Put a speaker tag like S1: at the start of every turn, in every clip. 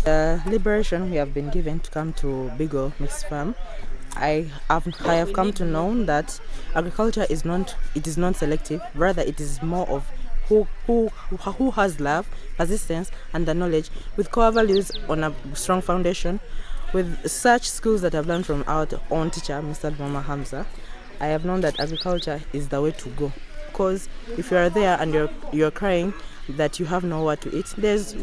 S1: The liberation we have been given to come to Bigo Mixed Farm, I have come to know that agriculture is not selective. Rather, it is more of who has love, persistence, and the knowledge, with core values on a strong foundation. With such skills that I've learned from our own teacher, Mr. Mama Hamza, I have known that agriculture is the way to go. Because if you are there and you're crying that you have nowhere to eat, there's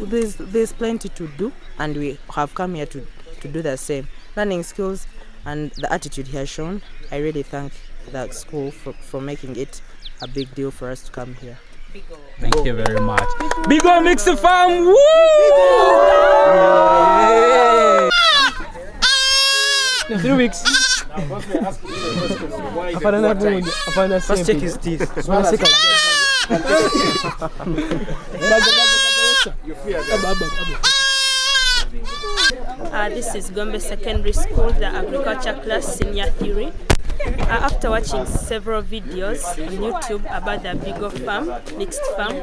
S1: plenty to do, and we have come here to do the same. Learning skills and the attitude he has shown, I really thank that school for making it a big deal for us to come here.
S2: Thank you very much. Bigo Mixed Farm! Woo!
S3: Yeah. 3 weeks.
S1: First check his teeth.
S4: This is Gombe Secondary School, the agriculture class, senior theory. After watching several videos on YouTube about the Bigo Farm, Mixed Farm,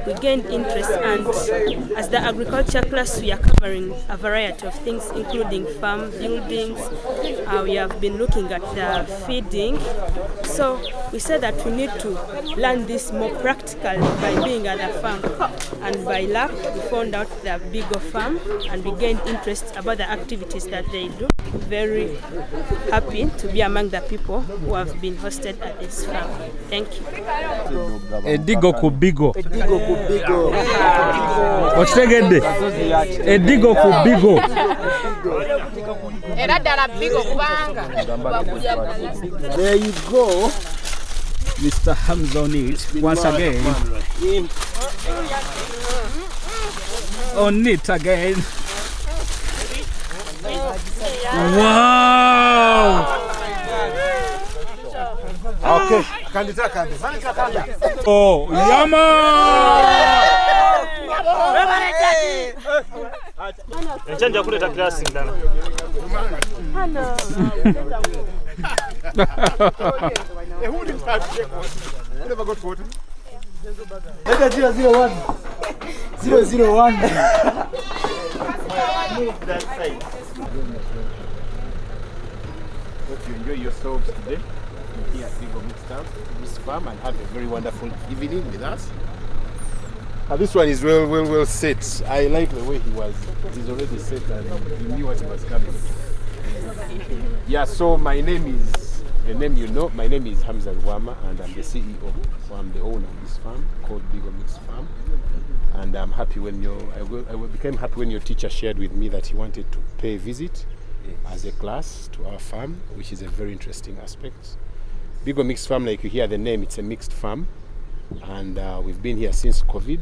S4: we gained interest, and as the agriculture class we are covering a variety of things including farm buildings. We have been looking at the feeding, so we said that we need to learn this more practically by being at the farm, and by luck we found out the Bigo Farm and we gained interest about the activities that they do. Very happy to be among the people who have been hosted at this farm. Thank you.
S2: Edigo ku Bigo. Okitegedde? Edigo ku Bigo. There you go. Mr. Hamza on it once again. On it again. Wow!
S5: Okay.
S2: Oh, yama!
S3: Nchanja kuleta klasi ndana.
S5: Who did that? Who never got photo?
S3: Let us 001. 001.
S5: Move that side. Hope you enjoy yourselves today here at Bigo Mixed Farm and have a very wonderful evening with us. This one is well set. I like the way he's already set and he knew what was coming. Yeah, so my name is, the name you know, my name is Hamza Wama and I'm the CEO. So I'm the owner of this farm called Bigo Mixed Farm. And I'm happy when I became happy when your teacher shared with me that he wanted to pay a visit as a class to our farm, which is a very interesting aspect. Bigo Mixed Farm, like you hear the name, it's a mixed farm. And we've been here since COVID.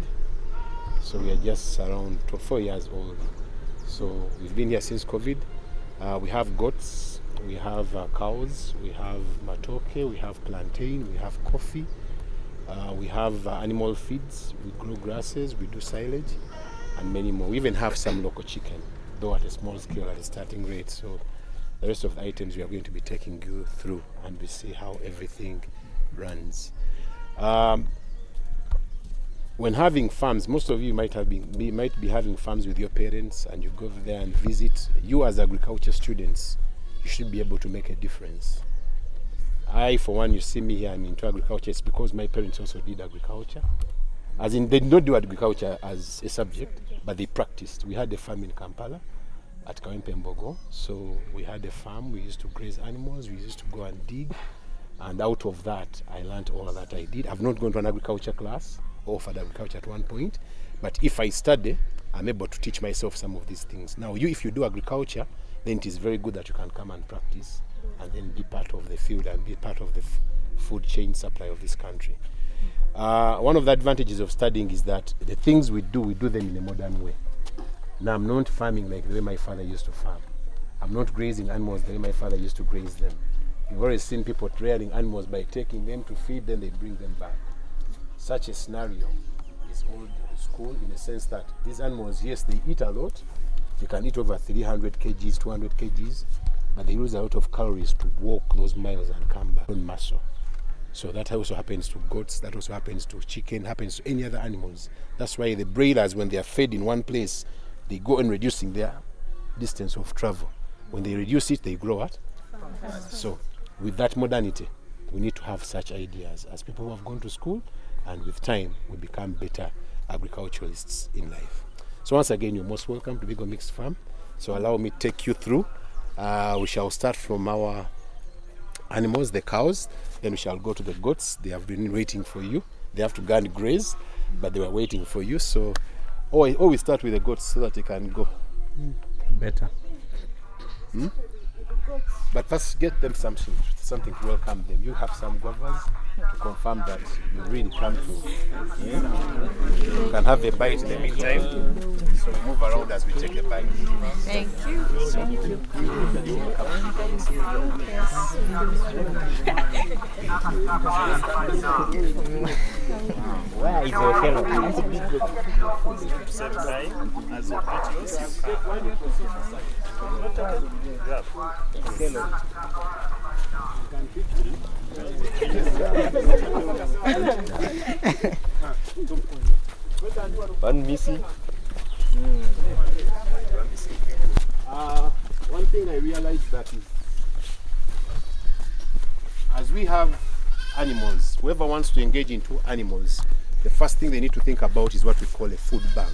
S5: So we are just around 4 years old. So we've been here since COVID. We have goats, we have cows, we have matoke, we have plantain, we have coffee. We have animal feeds, we grow grasses, we do silage, and many more. We even have some local chicken, though at a small scale at a starting rate. So the rest of the items we are going to be taking you through, and we see how everything runs. When having farms, most of you might be having farms with your parents, and you go there and visit. You as agriculture students, you should be able to make a difference. I, for one, you see me here, I'm into agriculture. It's because my parents also did agriculture. As in, they did not do agriculture as a subject, but they practiced. We had a farm in Kampala at Kawempe Mbogo. So we had a farm, we used to graze animals, we used to go and dig. And out of that, I learned all of that I did. I've not gone to an agriculture class, offered agriculture at one point, but if I study, I'm able to teach myself some of these things. Now, if you do agriculture, then it is very good that you can come and practice and then be part of the field and be part of the food chain supply of this country. One of the advantages of studying is that the things we do them in a modern way. Now, I'm not farming like the way my father used to farm. I'm not grazing animals the way my father used to graze them. You've already seen people rearing animals by taking them to feed, then they bring them back. Such a scenario is old school in the sense that these animals, yes, they eat a lot. They can eat over 300 kgs, 200 kgs, but they use a lot of calories to walk those miles and come back on muscle. So that also happens to goats, that also happens to chicken, happens to any other animals. That's why the breeders, when they are fed in one place, they go on reducing their distance of travel. When they reduce it, they grow what? So with that modernity, we need to have such ideas as people who have gone to school, and with time, we become better agriculturalists in life. So once again, you're most welcome to Bigo Mixed Farm. So allow me to take you through. We shall start from our animals, the cows, then we shall go to the goats. They have been waiting for you. They have to go and graze, but they were waiting for you. So always start with the goats so that they can go
S2: Better.
S5: But first get them something to welcome them. You have some guavas to confirm that you really come to. You can have a bite in the meantime. So we move around as we take a bite.
S6: Thank you. Thank you.
S2: Where is your fellow?
S3: Same time as your videos.
S2: One missing.
S5: One thing I realized that is, as we have animals, whoever wants to engage into animals, the first thing they need to think about is what we call a food bank.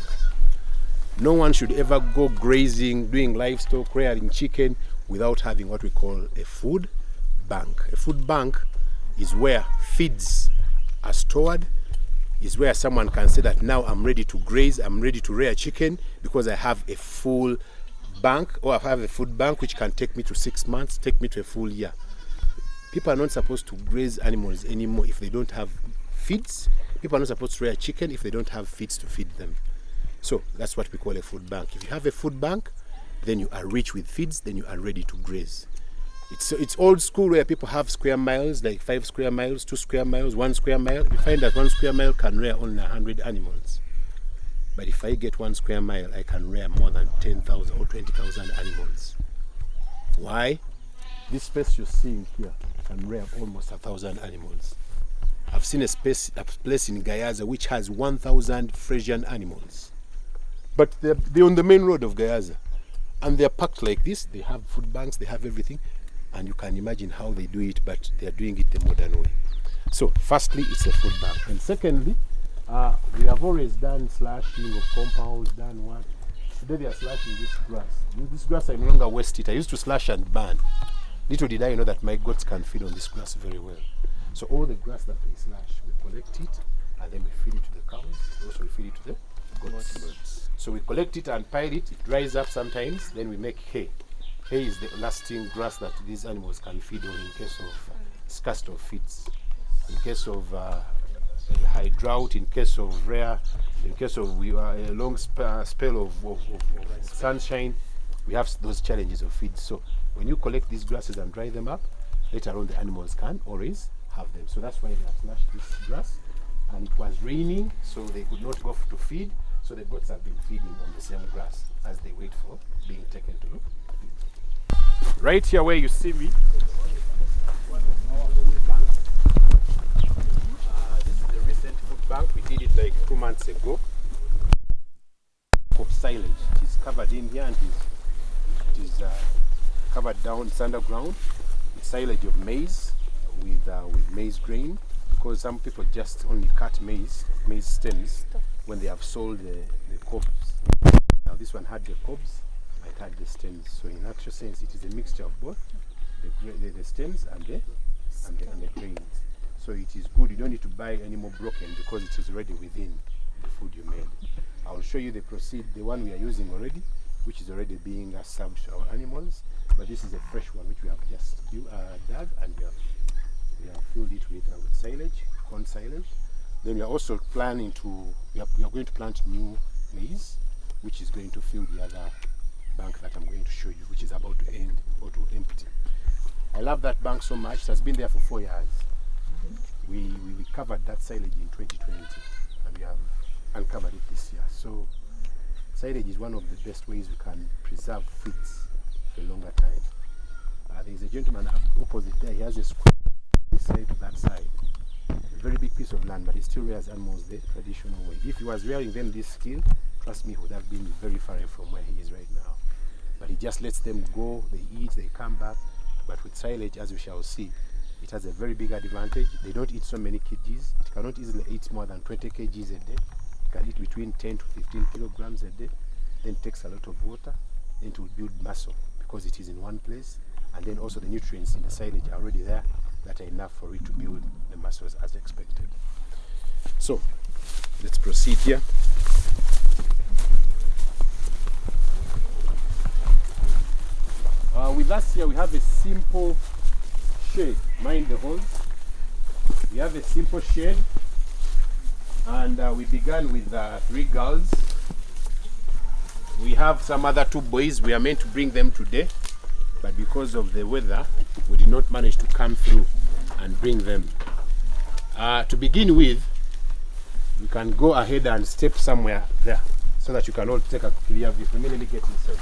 S5: No one should ever go grazing, doing livestock, rearing chicken without having what we call a food bank. A food bank is where feeds are stored, is where someone can say that now I'm ready to graze, I'm ready to rear chicken because I have a full bank, or I have a food bank which can take me to 6 months, take me to a full year. People are not supposed to graze animals anymore if they don't have feeds. People are not supposed to rear chicken if they don't have feeds to feed them. So that's what we call a food bank. If you have a food bank, then you are rich with feeds, then you are ready to graze. It's old school where people have square miles, like 5 square miles, 2 square miles, 1 square mile. You find that 1 square mile can rear only 100 animals. But if I get 1 square mile, I can rear more than 10,000 or 20,000 animals. Why? This space you're seeing here can rear almost 1,000 animals. I've seen a place in Gayaza which has 1,000 Frisian animals. But they're on the main road of Gayaza. And they're packed like this. They have food banks, they have everything. And you can imagine how they do it, but they're doing it the modern way. So, firstly, it's a food bank. And secondly, we have always done slashing of compounds, done what? Today they are slashing this grass. This grass I no longer waste it. I used to slash and burn. Little did I know that my goats can feed on this grass very well. So all the grass that they slash, we collect it, and then we feed it to the cows. Also we feed it to the goats. So we collect it and pile it. It dries up sometimes. Then we make hay. Hay is the lasting grass that these animals can feed on in case of scarcity of feeds, in case of high drought, in case of in case of a long spell of sunshine. We have those challenges of feed. So when you collect these grasses and dry them up, later on the animals can always have them. So that's why they have slashed this grass. And it was raining, so they could not go to feed. So the goats have been feeding on the same grass as they wait for being taken to feed. Right here where you see me, this is the recent food bank. We did it like 2 months ago. Of silage. It is covered in here and it is covered down. It's underground. It's silage of maize with maize grain, because some people just only cut maize stems when they have sold the cobs. Now this one had the cobs, it had the stems. So in actual sense, it is a mixture of both the stems and the grains. So it is good. You don't need to buy any more broken because it is already within the food you made. I will show you the one we are using already, which is already being served to our animals. But this is a fresh one which we have just dug, and we have filled it with silage, corn silage. Then we are also planning to, we are going to plant new maize, which is going to fill the other bank that I'm going to show you, which is about to end or to empty. I love that bank so much. It has been there for 4 years. We covered that silage in 2020, and we have uncovered it this year. So silage is one of the best ways we can preserve feeds for a longer time. There is a gentleman opposite there. He has a square this side to that side. very big piece of land, but he still rears animals the traditional way. If he was rearing them this skill, trust me, he would have been very far away from where he is right now. But he just lets them go, they eat, they come back. But with silage, as we shall see, it has a very big advantage. They don't eat so many kgs. It cannot easily eat more than 20 kgs a day. It can eat between 10 to 15 kilograms a day. Then it takes a lot of water. Then it will build muscle because it is in one place. And then also the nutrients in the silage are already there that are enough for it to build the muscles as expected. So let's proceed here. With us here we have a simple shed. Mind the holes. We have a simple shed, and we began with 3 girls. We have some other 2 boys. We are meant to bring them today, but because of the weather we did not manage to come through and bring them. To begin with, we can go ahead and step somewhere there so that you can all take a clear view. Immediately get inside.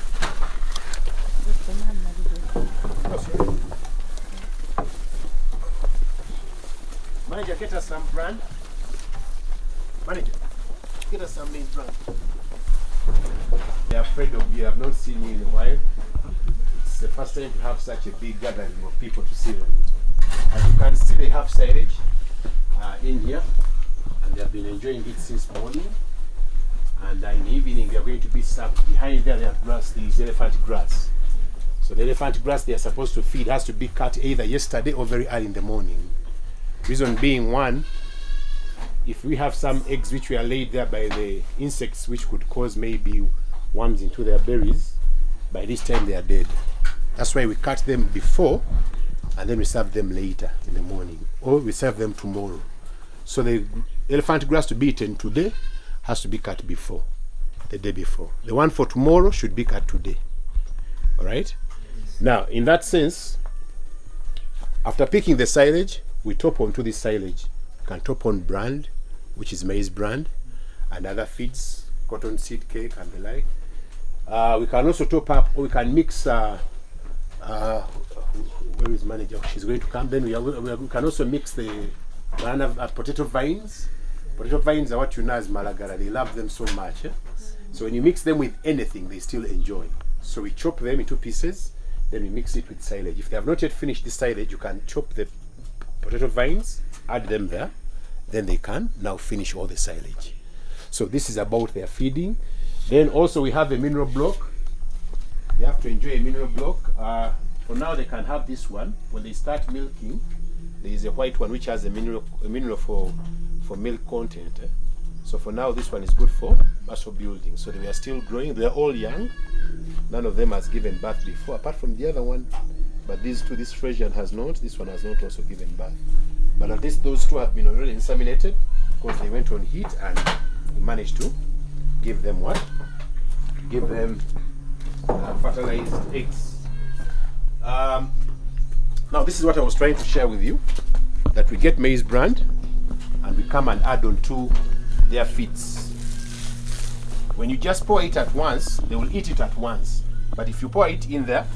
S5: Manager, get us some brand. Manager, get us some maize brand. They're afraid of you. Have not seen you in a while. It's the first time to have such a big gathering of people to see them. As you can see, they have silage in here, and they have been enjoying it since morning. And in the evening, they are going to be served. Behind there, they have grass. There is elephant grass. So the elephant grass they are supposed to feed has to be cut either yesterday or very early in the morning. Reason being, one, if we have some eggs which were laid there by the insects which could cause maybe worms into their berries, by this time they are dead. That's why we cut them before and then we serve them later in the morning, or we serve them tomorrow. So the elephant grass to be eaten today has to be cut before, the day before. The one for tomorrow should be cut today. All right? Now, in that sense, after picking the silage, we top onto this silage. You can top on bran, which is maize bran, and other feeds, cotton seed cake and the like. We can also top up, or we can mix. Where is manager? She's going to come. Then we can also mix the banana potato vines. Potato vines are what you know as malagara. They love them so much. So when you mix them with anything, they still enjoy. So we chop them into pieces. Then we mix it with silage. If they have not yet finished the silage, you can chop the potato vines, add them there, then they can now finish all the silage. So this is about their feeding. Then also we have a mineral block. They have to enjoy a mineral block. For now they can have this one. When they start milking, there is a white one which has a mineral for milk content. So for now this one is good for muscle building. So they are still growing. They are all young. None of them has given birth before, apart from the other one. But these two, this Frisian has not, this one has not also given birth. But at least those two have been already inseminated because they went on heat and we managed to give them what? Give them fertilized eggs. Now this is what I was trying to share with you, that we get maize bran and we come and add on to their feeds. When you just pour it at once, they will eat it at once. But if you pour it in there,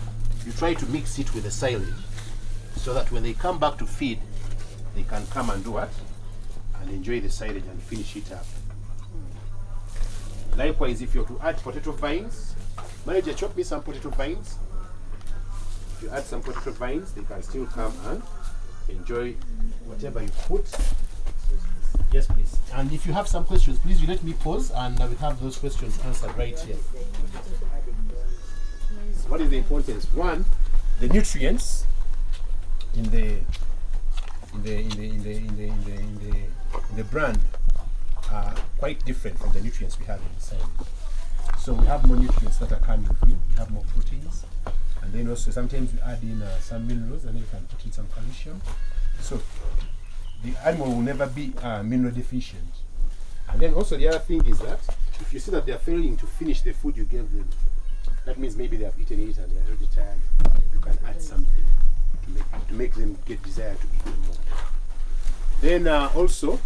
S5: you try to mix it with the silage so that when they come back to feed, they can come and do what? And enjoy the silage and finish it up. Likewise, if you're to add potato vines, manager, chop me some potato vines. If you add some potato vines, they can still come and enjoy whatever you put. Yes, please. And if you have some questions, please you let me pause and I will have those questions answered right here. What is the importance? One, the nutrients in the brand are quite different from the nutrients we have inside. So we have more nutrients that are coming through. We have more proteins, and then also sometimes we add in some minerals, and then we can put in some calcium. So the animal will never be mineral deficient. And then also the other thing is that if you see that they are failing to finish the food you gave them, that means maybe they have eaten it and they are already tired. You can add something to make them get desire to eat more. Then also,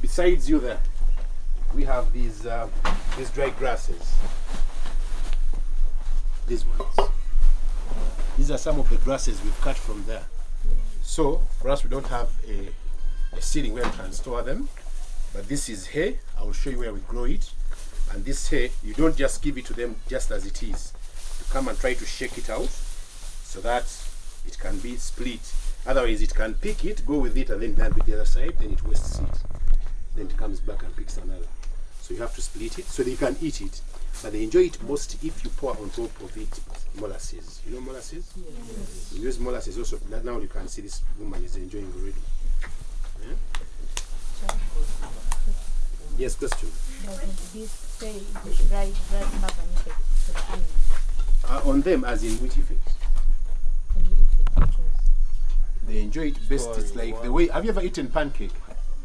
S5: besides you there, we have these dry grasses. These ones. These are some of the grasses we've cut from there. So for us, we don't have a ceiling where we can store them. But this is hay. I will show you where we grow it. And this hay, you don't just give it to them just as it is. You come and try to shake it out so that it can be split. Otherwise, it can pick it, go with it, and then land with the other side, then it wastes it. Then it comes back and picks another. So you have to split it so they can eat it. But they enjoy it most if you pour on top of it molasses. You know molasses? Yes. You use molasses also. Now you can see this woman is enjoying already. Yeah? Yes, question.
S6: Doesn't this say the dry grass have an effect to the animals?
S5: On them, as in which effect?
S6: Can you eat it? Because
S5: They enjoy it best. It's like the way. Have you ever eaten pancake?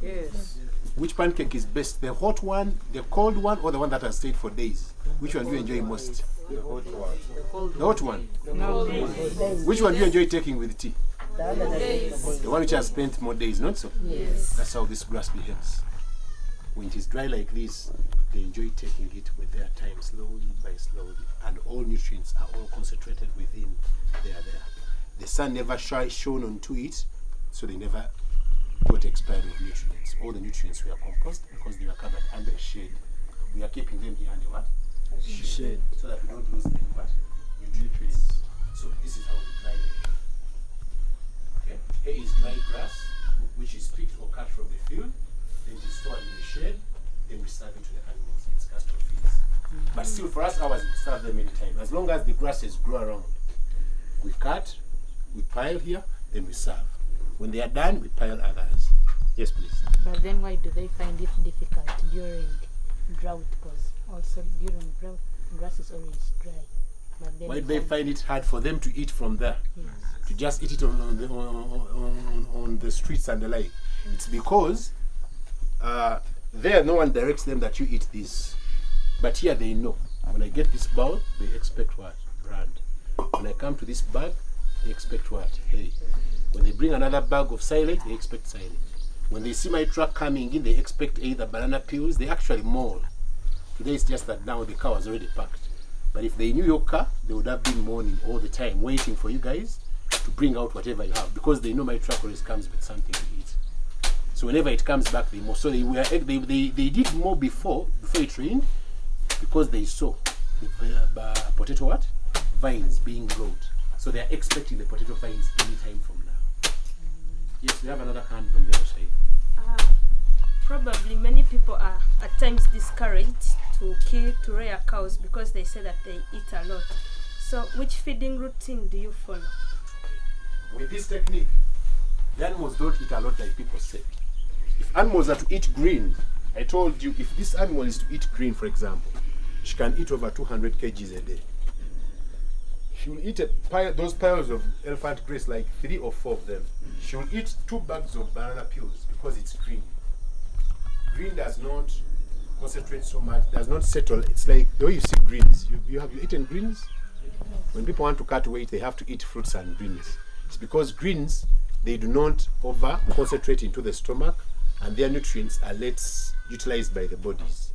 S1: Yes.
S5: Which pancake is best? The hot one, the cold one, or the one that has stayed for days? Which one do you enjoy most?
S3: The hot one.
S5: The hot one. Which one do you enjoy taking with tea? The one which has spent more days, not so?
S6: yes.
S5: That's how this grass behaves. When it is dry like this, they enjoy taking it with their time, slowly by slowly, and all nutrients are all concentrated within there. The sun never shone onto it, so they never got expired with nutrients. All the nutrients were composed because they were covered under shade. We are keeping them here under what? Shade. So that we don't lose any what? Nutrients. So this is how we dry the hay. Okay? Hay is dry grass, which is picked or cut from the field, then it is stored in the shade, then we serve it to the animals in castor fields. But still, for us, ours, we serve them anytime. As long as the grasses grow around, we cut, we pile here, then we serve. When they are done, we pile others. Yes, please.
S6: But then why do they find it difficult during drought? Because also during drought, grass is always dry. But then
S5: Why do they find it hard for them to eat from there?
S6: Yes.
S5: To just eat it on the streets and the like? It's because there no one directs them that you eat this. But here they know. When I get this bowl, they expect what? Brand. When I come to this bag, they expect what? Hay. When they bring another bag of silage, they expect silage. When they see my truck coming in, they expect either banana peels. They actually maul. Today it's just that now the car was already packed. But if they knew your car, they would have been mourning all the time, waiting for you guys to bring out whatever you have, because they know my truck always comes with something to eat. So whenever it comes back, they mow. So they did more before it rained, because they saw the potato what? Vines being grown. So they are expecting the potato vines anytime from now. Yes, we have another hand from the other side.
S4: Probably many people are at times discouraged to rear cows because they say that they eat a lot. So which feeding routine do you follow?
S5: With this technique, the animals don't eat a lot like people say. If animals are to eat green, I told you, if this animal is to eat green, for example, she can eat over 200 kgs a day. She will eat those piles of elephant grass, like 3 or 4 of them. She will eat 2 bags of banana peels because it's green. Green does not concentrate so much, does not settle. It's like the way you see greens. Have you eaten greens? When people want to cut weight, they have to eat fruits and greens. It's because greens, they do not over concentrate into the stomach, and their nutrients are less utilized by the bodies.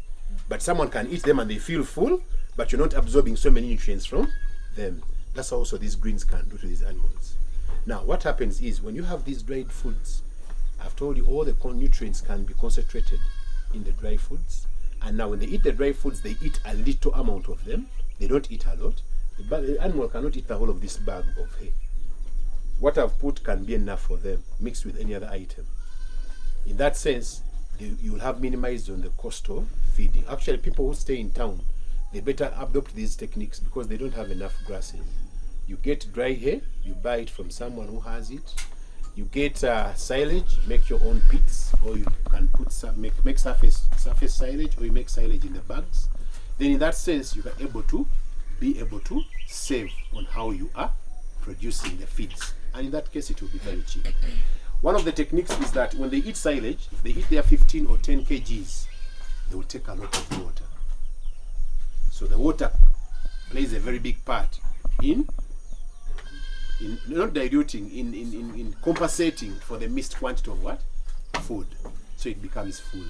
S5: But someone can eat them and they feel full, but you're not absorbing so many nutrients from them. That's also these greens can do to these animals. Now, what happens is when you have these dried foods, I've told you all the nutrients can be concentrated in the dry foods. And now when they eat the dry foods, they eat a little amount of them. They don't eat a lot. The animal cannot eat the whole of this bag of hay. What I've put can be enough for them, mixed with any other item. In that sense, you will have minimized on the cost of feeding. Actually, people who stay in town, they better adopt these techniques because they don't have enough grasses. You get dry hay, you buy it from someone who has it. You get silage, make your own pits, or you can put make surface silage, or you make silage in the bags. Then in that sense, you are be able to save on how you are producing the feeds. And in that case, it will be very cheap. One of the techniques is that when they eat silage, if they eat their 15 or 10 kgs, they will take a lot of water. So the water plays a very big part in not diluting, in compensating for the missed quantity of what? Food. So it becomes full.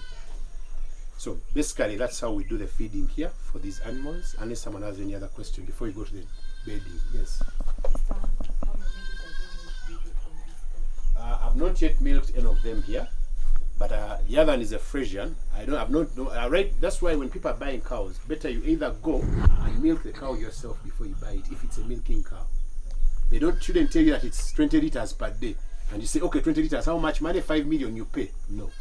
S5: So basically that's how we do the feeding here for these animals, unless someone has any other question before we go to the bedding. Yes. I've not yet milked any of them here. But the other one is a Frisian. I've not right. That's why when people are buying cows, better you either go and milk the cow yourself before you buy it. If it's a milking cow, they shouldn't tell you that it's 20 liters per day, and you say, okay, 20 liters. How much money? 5 million. You pay. No.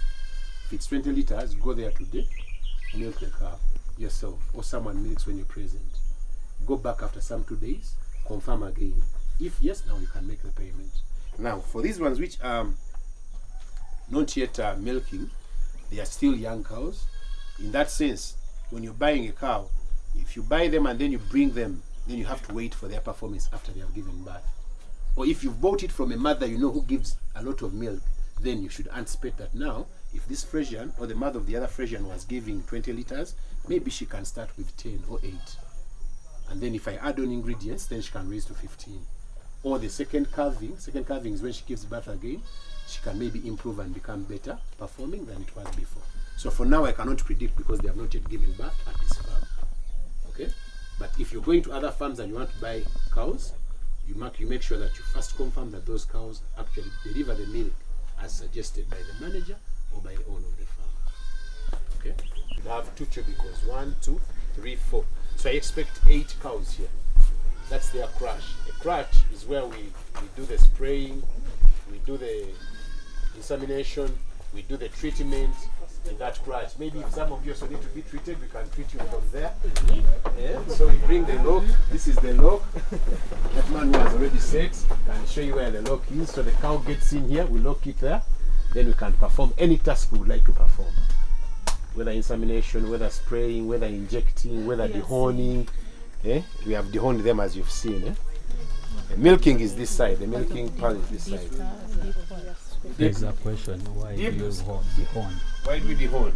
S5: If it's 20 liters, go there today, milk the cow yourself, or someone milks when you're present. Go back after some 2 days, confirm again. If yes, now you can make the payment. Now for these ones which not yet milking, they are still young cows. In that sense, when you're buying a cow, if you buy them and then you bring them, then you have to wait for their performance after they have given birth. Or if you've bought it from a mother you know who gives a lot of milk, then you should anticipate that now, if this Frisian or the mother of the other Frisian was giving 20 liters, maybe she can start with 10 or 8. And then if I add on ingredients, then she can raise to 15. Or the second calving is when she gives birth again, she can maybe improve and become better performing than it was before. So for now I cannot predict because they have not yet given birth at this farm. Okay? But if you're going to other farms and you want to buy cows, you make sure that you first confirm that those cows actually deliver the milk as suggested by the manager or by the owner of the farm. Okay? You have 2 cubicles, 1, 2, 3, 4. So I expect 8 cows here. That's their crush. A crush is where we do the spraying, we do the insemination, we do the treatment in that crush. Maybe if some of you also need to be treated, we can treat you from there. Yeah? So we bring the lock. This is the lock. That man who has already set can show you where the lock is. So the cow gets in here, we lock it there. Then we can perform any task we would like to perform. Whether insemination, whether spraying, whether injecting, whether dehorning. Eh? We have dehorned them as you've seen. Eh? The milking is this side, the milking part is this side.
S2: There's a question, why do you dehorn?
S5: Why do we dehorn?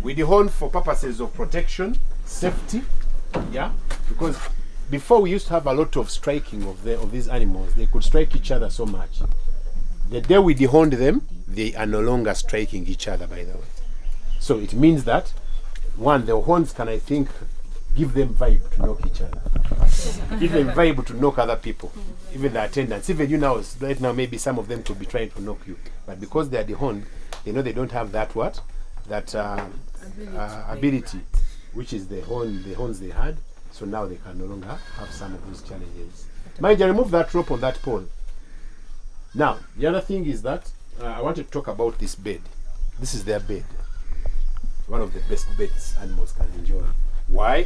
S5: We dehorn for purposes of protection, safety, yeah? Because before we used to have a lot of striking of these animals. They could strike each other so much. The day we dehorned them, they are no longer striking each other, by the way. So it means that, one, the horns can, I think, give them vibe to knock each other. Give them vibe to knock other people. Even the attendants. Even you now, right now, maybe some of them could be trying to knock you. But because they are dehorned, they know they don't have that ability, which is the horns they had. So now they can no longer have some of those challenges. Mind you, remove that rope on that pole. Now, the other thing is that I want to talk about this bed. This is their bed. One of the best beds animals can enjoy. Why?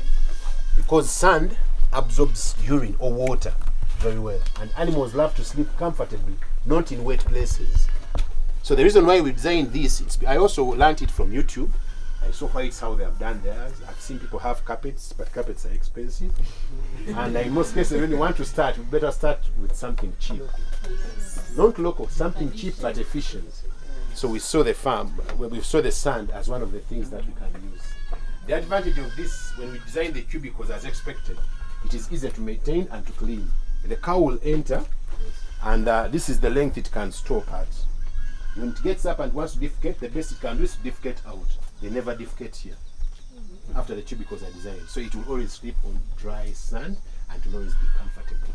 S5: Because sand absorbs urine or water very well, and animals love to sleep comfortably, not in wet places. So the reason why we designed this, I also learned it from YouTube. I saw how they have done theirs. I've seen people have carpets, but carpets are expensive. And in most cases, when you want to start, you better start with something cheap. Not local, something cheap but efficient. So we saw the sand as one of the things that we can use. The advantage of this, when we design the cubicles as expected, it is easier to maintain and to clean. The cow will enter, and this is the length it can stop at. When it gets up and wants to defecate, the best it can do is to defecate out. They never defecate here after the cubicles are designed. So it will always sleep on dry sand and will always be comfortable.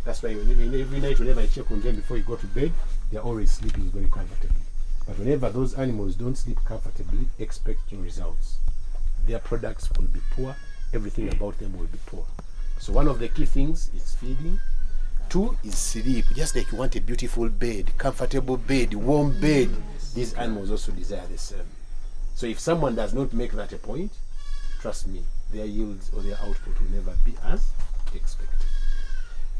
S5: That's why every night, whenever I check on them before you go to bed, they're always sleeping very comfortably. But whenever those animals don't sleep comfortably, expect results. Their products will be poor, everything about them will be poor. So one of the key things is feeding. 2 is sleep. Just like you want a beautiful bed, comfortable bed, warm bed, these animals also desire the same. So if someone does not make that a point, trust me, their yields or their output will never be as expected.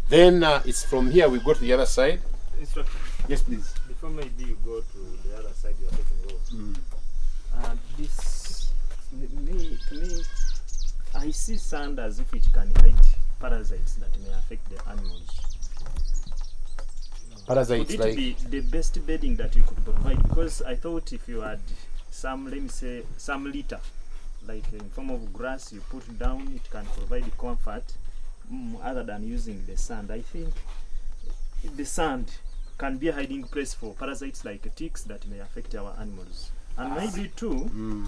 S5: Then it's from here we go to the other side.
S3: Instructor.
S5: Yes, please.
S3: Before maybe you go to the other side you are taking over. This, to me, I see sand as if it can hide parasites that may affect the animals.
S5: Parasites
S3: Would
S5: like...
S3: it be the best bedding that you could provide? Because I thought if you had some, let me say, some litter, like in form of grass you put down, it can provide comfort other than using the sand. I think the sand can be a hiding place for parasites like ticks that may affect our animals. And maybe too,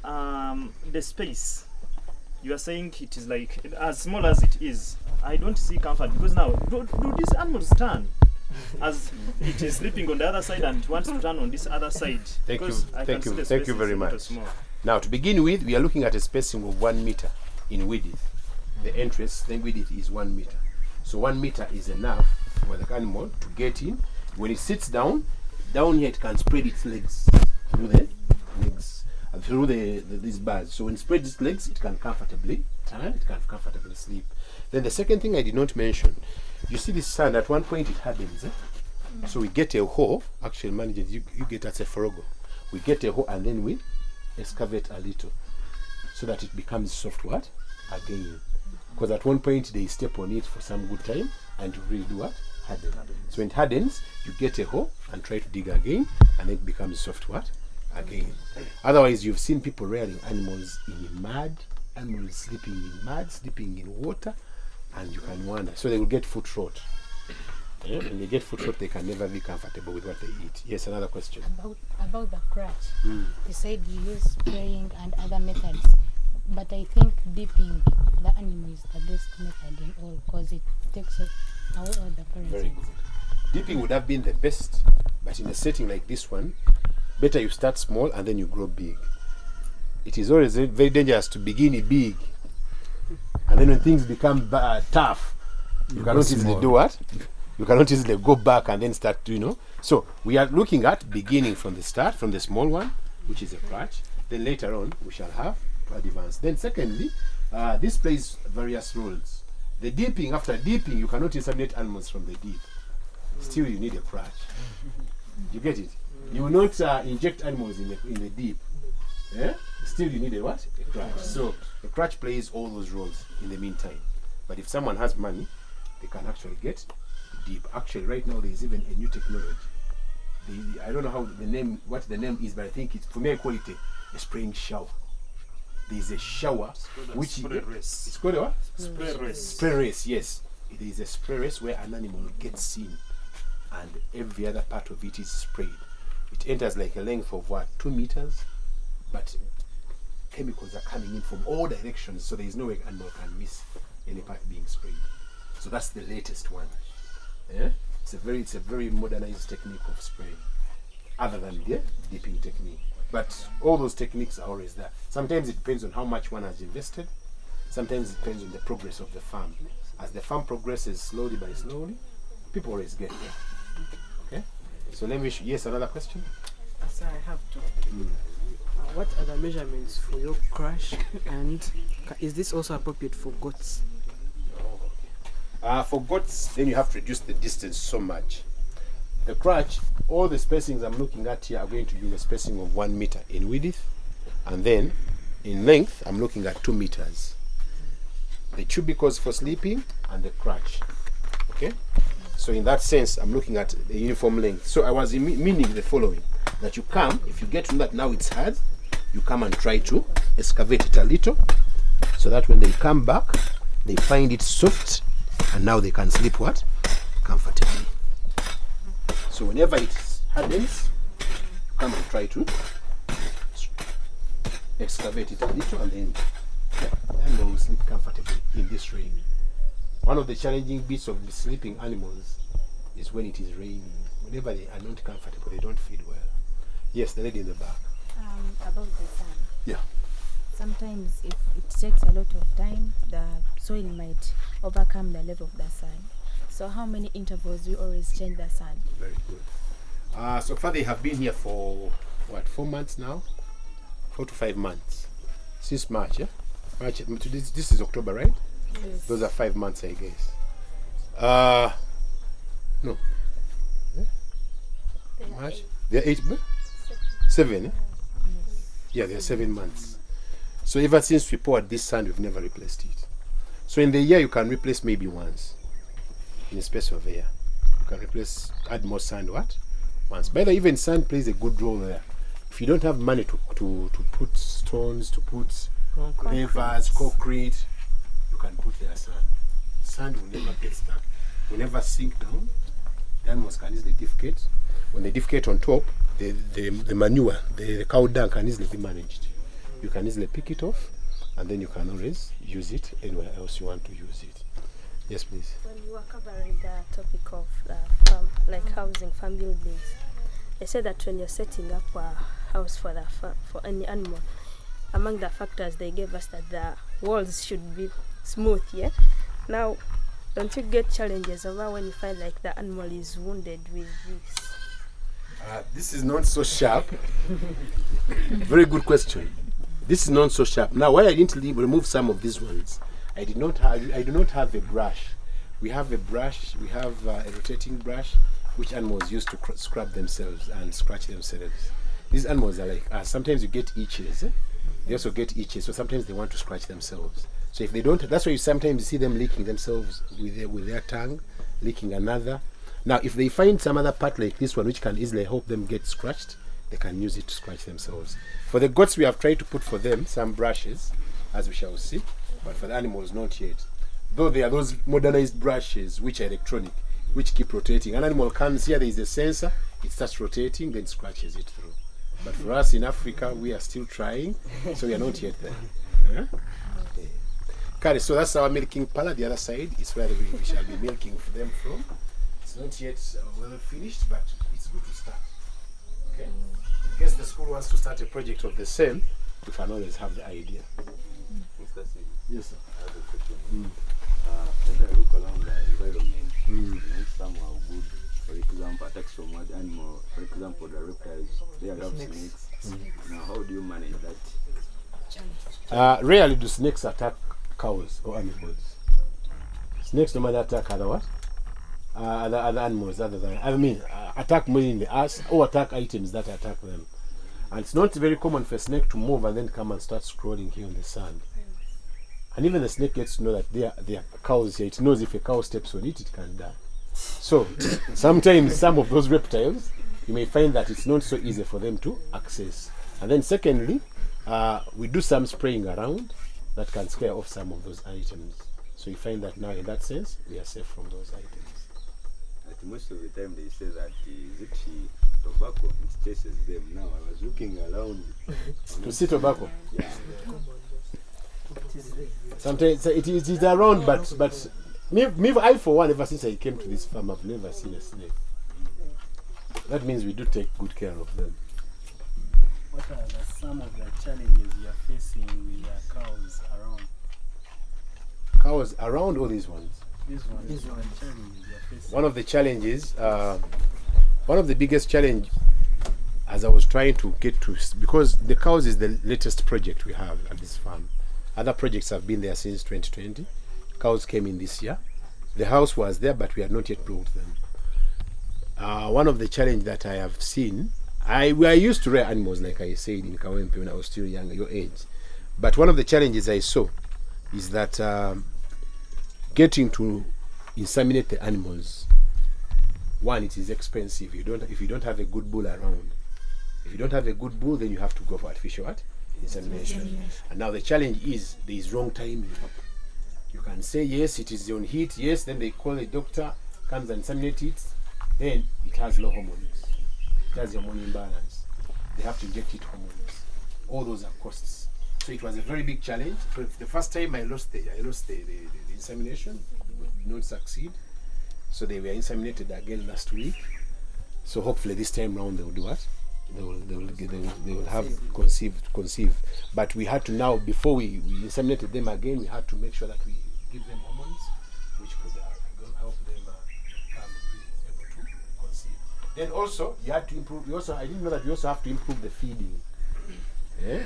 S3: the space. You are saying it is like, as small as it is, I don't see comfort, because now, do these animals turn? as it is sleeping on the other side and it wants to turn on this other side.
S5: Thank you,
S3: Because I can see the
S5: thank you
S3: space
S5: very
S3: is a little
S5: much.
S3: small.
S5: Now, to begin with, we are looking at a spacing of 1 meter in width. The entrance, the width is 1 meter. So 1 meter is enough for the animal to get in. When it sits down here it can spread its legs through the legs, through these bars. So when it spreads its legs, it can comfortably turn, it can comfortably sleep. Then the second thing I did not mention, you see this sand, at one point it hardens. So we get a hole, actually managers, you get at a forogo. We get a hole and then we excavate a little so that it becomes soft what? Again. Because at one point they step on it for some good time and really do what? Harden. So when it hardens, you get a hole and try to dig again and it becomes soft what? Again. Otherwise, you've seen people rearing animals in mud, animals sleeping in mud, sleeping in water, and you can wonder. So they will get foot rot. Yeah, when they get foot rot, they can never be comfortable with what they eat. Yes, another question.
S6: About the crutch. You said you use spraying and other methods, but I think dipping the animal is the best method in all because it takes away all the
S5: Very
S6: parasites.
S5: good. Dipping would have been the best, but in a setting like this one, better you start small and then you grow big. It is always very dangerous to begin big, and then when things become tough, you cannot easily do what? You cannot easily go back and then start to, So we are looking at beginning from the start, from the small one, which is a crutch. Then later on, we shall have to advance. Then secondly, this plays various roles. The dipping, after dipping, you cannot inseminate animals from the deep. Still, you need a crutch. You get it? You will not inject animals in the deep. Yeah? Still, you need a what? A crutch. So the crutch plays all those roles in the meantime. But if someone has money, they can actually get deep. Actually, right now there is even a new technology. I don't know what the name is, but I think it's, for me, I call it a spraying shower. There is a shower which
S3: spray race.
S5: It's called a what?
S3: Spray race.
S5: Spray race, yes. There is a spray race where an animal gets in and every other part of it is sprayed. It enters like a length of 2 meters, but chemicals are coming in from all directions, so there is no way animal can miss any part being sprayed. So that's the latest one. Yeah? It's a very modernized technique of spraying, other than the dipping technique. But all those techniques are always there. Sometimes it depends on how much one has invested. Sometimes it depends on the progress of the farm. As the farm progresses slowly by slowly, people always get there. Okay? So let me yes, another question?
S7: Sir, I have to. What are the measurements for your crush, and is this also appropriate for goats?
S5: For goats, then you have to reduce the distance so much. The crutch, all the spacings I'm looking at here are going to be a spacing of 1 meter in width, and then in length, I'm looking at 2 meters. The tubicles for sleeping and the crutch. Okay? So in that sense, I'm looking at the uniform length. So I was meaning the following, that you come, if you get to that now it's hard, you come and try to excavate it a little, so that when they come back, they find it soft, and now they can sleep what? Comfortably. So whenever it hardens, come and try to excavate it a little, and then they will sleep comfortably in this rain. One of the challenging bits of the sleeping animals is when it is raining. Whenever they are not comfortable, they don't feed well. Yes, the lady in the back.
S8: About the sun.
S5: Yeah.
S8: Sometimes if it takes a lot of time, the soil might overcome the level of the sun. So how many intervals do you always change the sun?
S5: Very good. So far they have been here for, 4 months now? 4 to 5 months. Since March, yeah? March, this is October, right?
S8: Yes.
S5: Those are 5 months, I guess. No. Yeah? March? They're 8, 7, eh? Yeah, they're 7 months. So ever since we poured this sand, we've never replaced it. So in the year, you can replace maybe once. In a space of a year. You can add more sand, once. By the way, even sand plays a good role there. If you don't have money to put stones, to put pavers, concrete, you can put there sand. Sand will never get stuck. Will never sink down. The animals can easily defecate. When they defecate on top, the manure, the cow dung can easily be managed. You can easily pick it off, and then you can always use it anywhere else you want to use it. Yes, please.
S4: When you were covering the topic of farm, like housing, farm buildings, they said that when you're setting up a house for for any animal, among the factors they gave us that the walls should be smooth. Yeah. Now, don't you get challenges over when you find like the animal is wounded with this?
S5: This is not so sharp. Very good question. This is not so sharp. Now, why I didn't remove some of these ones, I do not have a brush. We have a brush, we have a rotating brush, which animals use to scrub themselves and scratch themselves. These animals are like us. Sometimes you get itches. They also get itches, so sometimes they want to scratch themselves. So if they don't, that's why you sometimes see them licking themselves with their tongue, licking another. Now, if they find some other part like this one, which can easily help them get scratched, they can use it to scratch themselves. For the goats, we have tried to put for them some brushes, as we shall see, but for the animals, not yet. Though there are those modernized brushes, which are electronic, which keep rotating. An animal comes here, there is a sensor, it starts rotating, then scratches it through. But for us in Africa, we are still trying, so we are not yet there. Yeah? Okay, so that's our milking parlor. The other side is where we shall be milking them from. It's not yet well finished, but it's good to start. Okay? In case the school wants to start a project of the same, we can always have the idea.
S9: Mr. C,
S5: Yes, sir.
S9: I have a question. When I look around the environment, some are good. For example, attacks from what animal? For example, the reptiles, they love snakes. Now, how do you manage that?
S5: Rarely do snakes attack cows or animals. Snakes normally attack other what? Other animals other than, attack mainly us or attack items that attack them. And it's not very common for a snake to move and then come and start scrolling here on the sand. And even the snake gets to know that there are cows here. It knows if a cow steps on it, it can die. So sometimes some of those reptiles, you may find that it's not so easy for them to access. And then secondly, we do some spraying around that can scare off some of those items. So you find that now in that sense, we are safe from those items.
S9: At most of the time they say that tobacco it chases them. Now I was looking around
S5: To see tobacco.
S9: Yeah.
S5: Sometimes it is around, but me, I for one, ever since I came to this farm, I've never seen a snake. That means we do take good care of them.
S2: What are some of the challenges you are facing with your cows around?
S5: Cows around all these ones.
S2: These ones, the challenges you are facing.
S5: One of the challenges, one of the biggest challenge, as I was trying to get to, because the cows is the latest project we have at this farm. Other projects have been there since 2020. Cows came in this year. The house was there, but we had not yet brought them. One of the challenges that I have seen, we are used to rare animals, like I said in Kawempe when I was still young, your age. But one of the challenges I saw is that getting to inseminate the animals, one, it is expensive. If you don't have a good bull around. If you don't have a good bull, then you have to go for artificial insemination. And now the challenge is there is wrong timing. You can say yes, it is on heat, yes, then they call the doctor, comes and inseminates it, then it has low hormones. It has hormone imbalance. They have to inject it hormones. All those are costs. So it was a very big challenge. So the first time I lost the insemination, did not succeed. So they were inseminated again last week. So hopefully this time round they will do what? They will have conceive. But we had to now, before we inseminated them again, we had to make sure that we give them hormones, which could help them really able to conceive. Then also, you had to improve. I didn't know that we also have to improve the feeding. Yeah?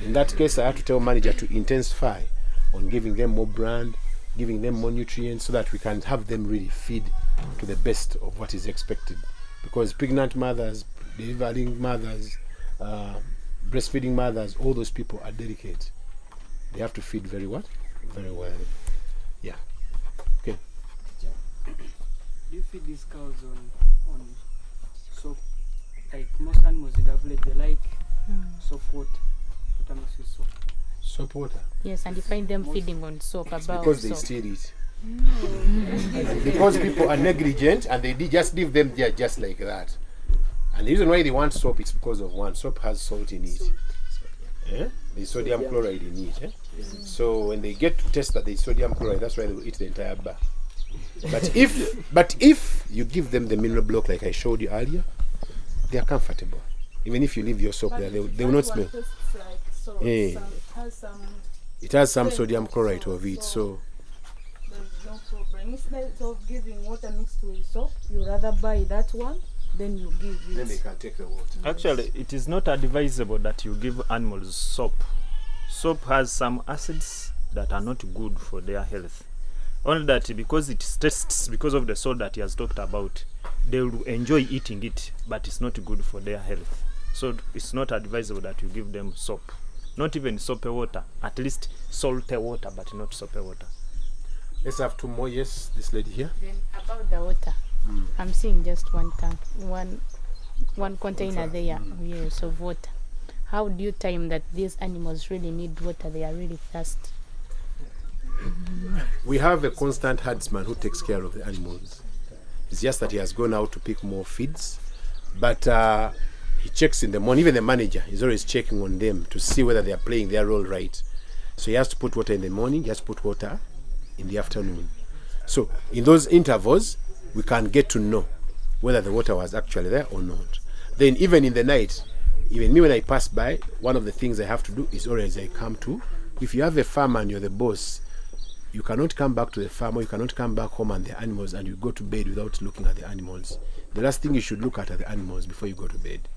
S5: In that case, I had to tell manager to intensify on giving them more brand, giving them more nutrients, so that we can have them really feed to the best of what is expected. Because pregnant mothers, delivering mothers, breastfeeding mothers, all those people are delicate. They have to feed very well. Yeah. Okay.
S7: Do you feed these cows on soap? Like most animals in the village, they like soap water. What makes you soap?
S5: Soap water.
S6: Yes, and you find them feeding on soap about
S5: Because they
S6: soap.
S5: steal it. Because people are negligent and they just leave them there just like that. And the reason why they want soap is because of one, soap has salt in it. There's sodium chloride in it. So when they get to test that there's sodium chloride, that's why they will eat the entire bar. But if you give them the mineral block like I showed you earlier, they are comfortable. Even if you leave your soap there, they will not smell. Yeah. It has some sodium chloride of it, so
S1: there's no problem. Instead of giving water mixed with soap, you rather buy that one, then you give it.
S5: then they can take the water.
S3: Actually, it is not advisable that you give animals soap. Soap has some acids that are not good for their health. Only that because it tastes, because of the salt that he has talked about, they will enjoy eating it, but it's not good for their health. So it's not advisable that you give them soap. Not even soap water, at least salty water, but not soap water.
S5: Let's have 2 more. Yes, this lady here.
S6: Then about the water, I'm seeing just one tank, one container there, yes, of water. How do you time that these animals really need water? They are really thirsty.
S5: We have a constant herdsman who takes care of the animals. It's just that he has gone out to pick more feeds, but he checks in the morning. Even the manager is always checking on them to see whether they are playing their role right. So he has to put water in the morning, he has to put water in the afternoon. So in those intervals, we can get to know whether the water was actually there or not. Then even in the night, even me when I pass by, one of the things I have to do is always I come to, if you have a farm and you're the boss, you cannot come back to the farm, or you cannot come back home and the animals, and you go to bed without looking at the animals. The last thing you should look at are the animals before you go to bed.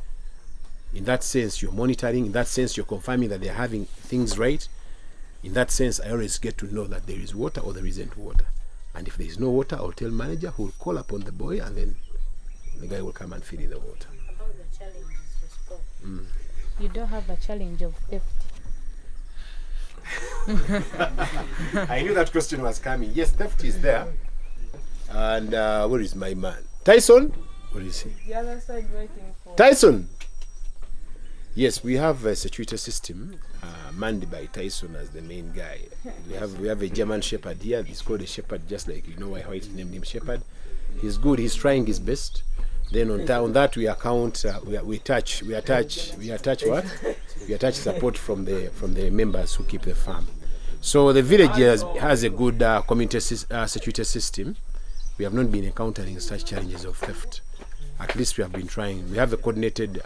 S5: In that sense, you're monitoring. In that sense, you're confirming that they're having things right. In that sense, I always get to know that there is water or there isn't water. And if there is no water, I'll tell manager, who will call upon the boy, and then the guy will come and fill in the water.
S6: About the challenge is to stop. You don't have a challenge of theft.
S5: I knew that question was coming. Yes, theft is there. And where is my man? Tyson? Where is he?
S1: The other side waiting for
S5: Tyson! Yes, we have a security system manned by Tyson as the main guy. We have a German Shepherd here. He's called a Shepherd, just like you know why White named him Shepherd. He's good. He's trying his best. Then on that we account we attach what? We attach support from the members who keep the farm. So the village has a good community security system. We have not been encountering such challenges of theft. At least we have been trying. We have a coordinated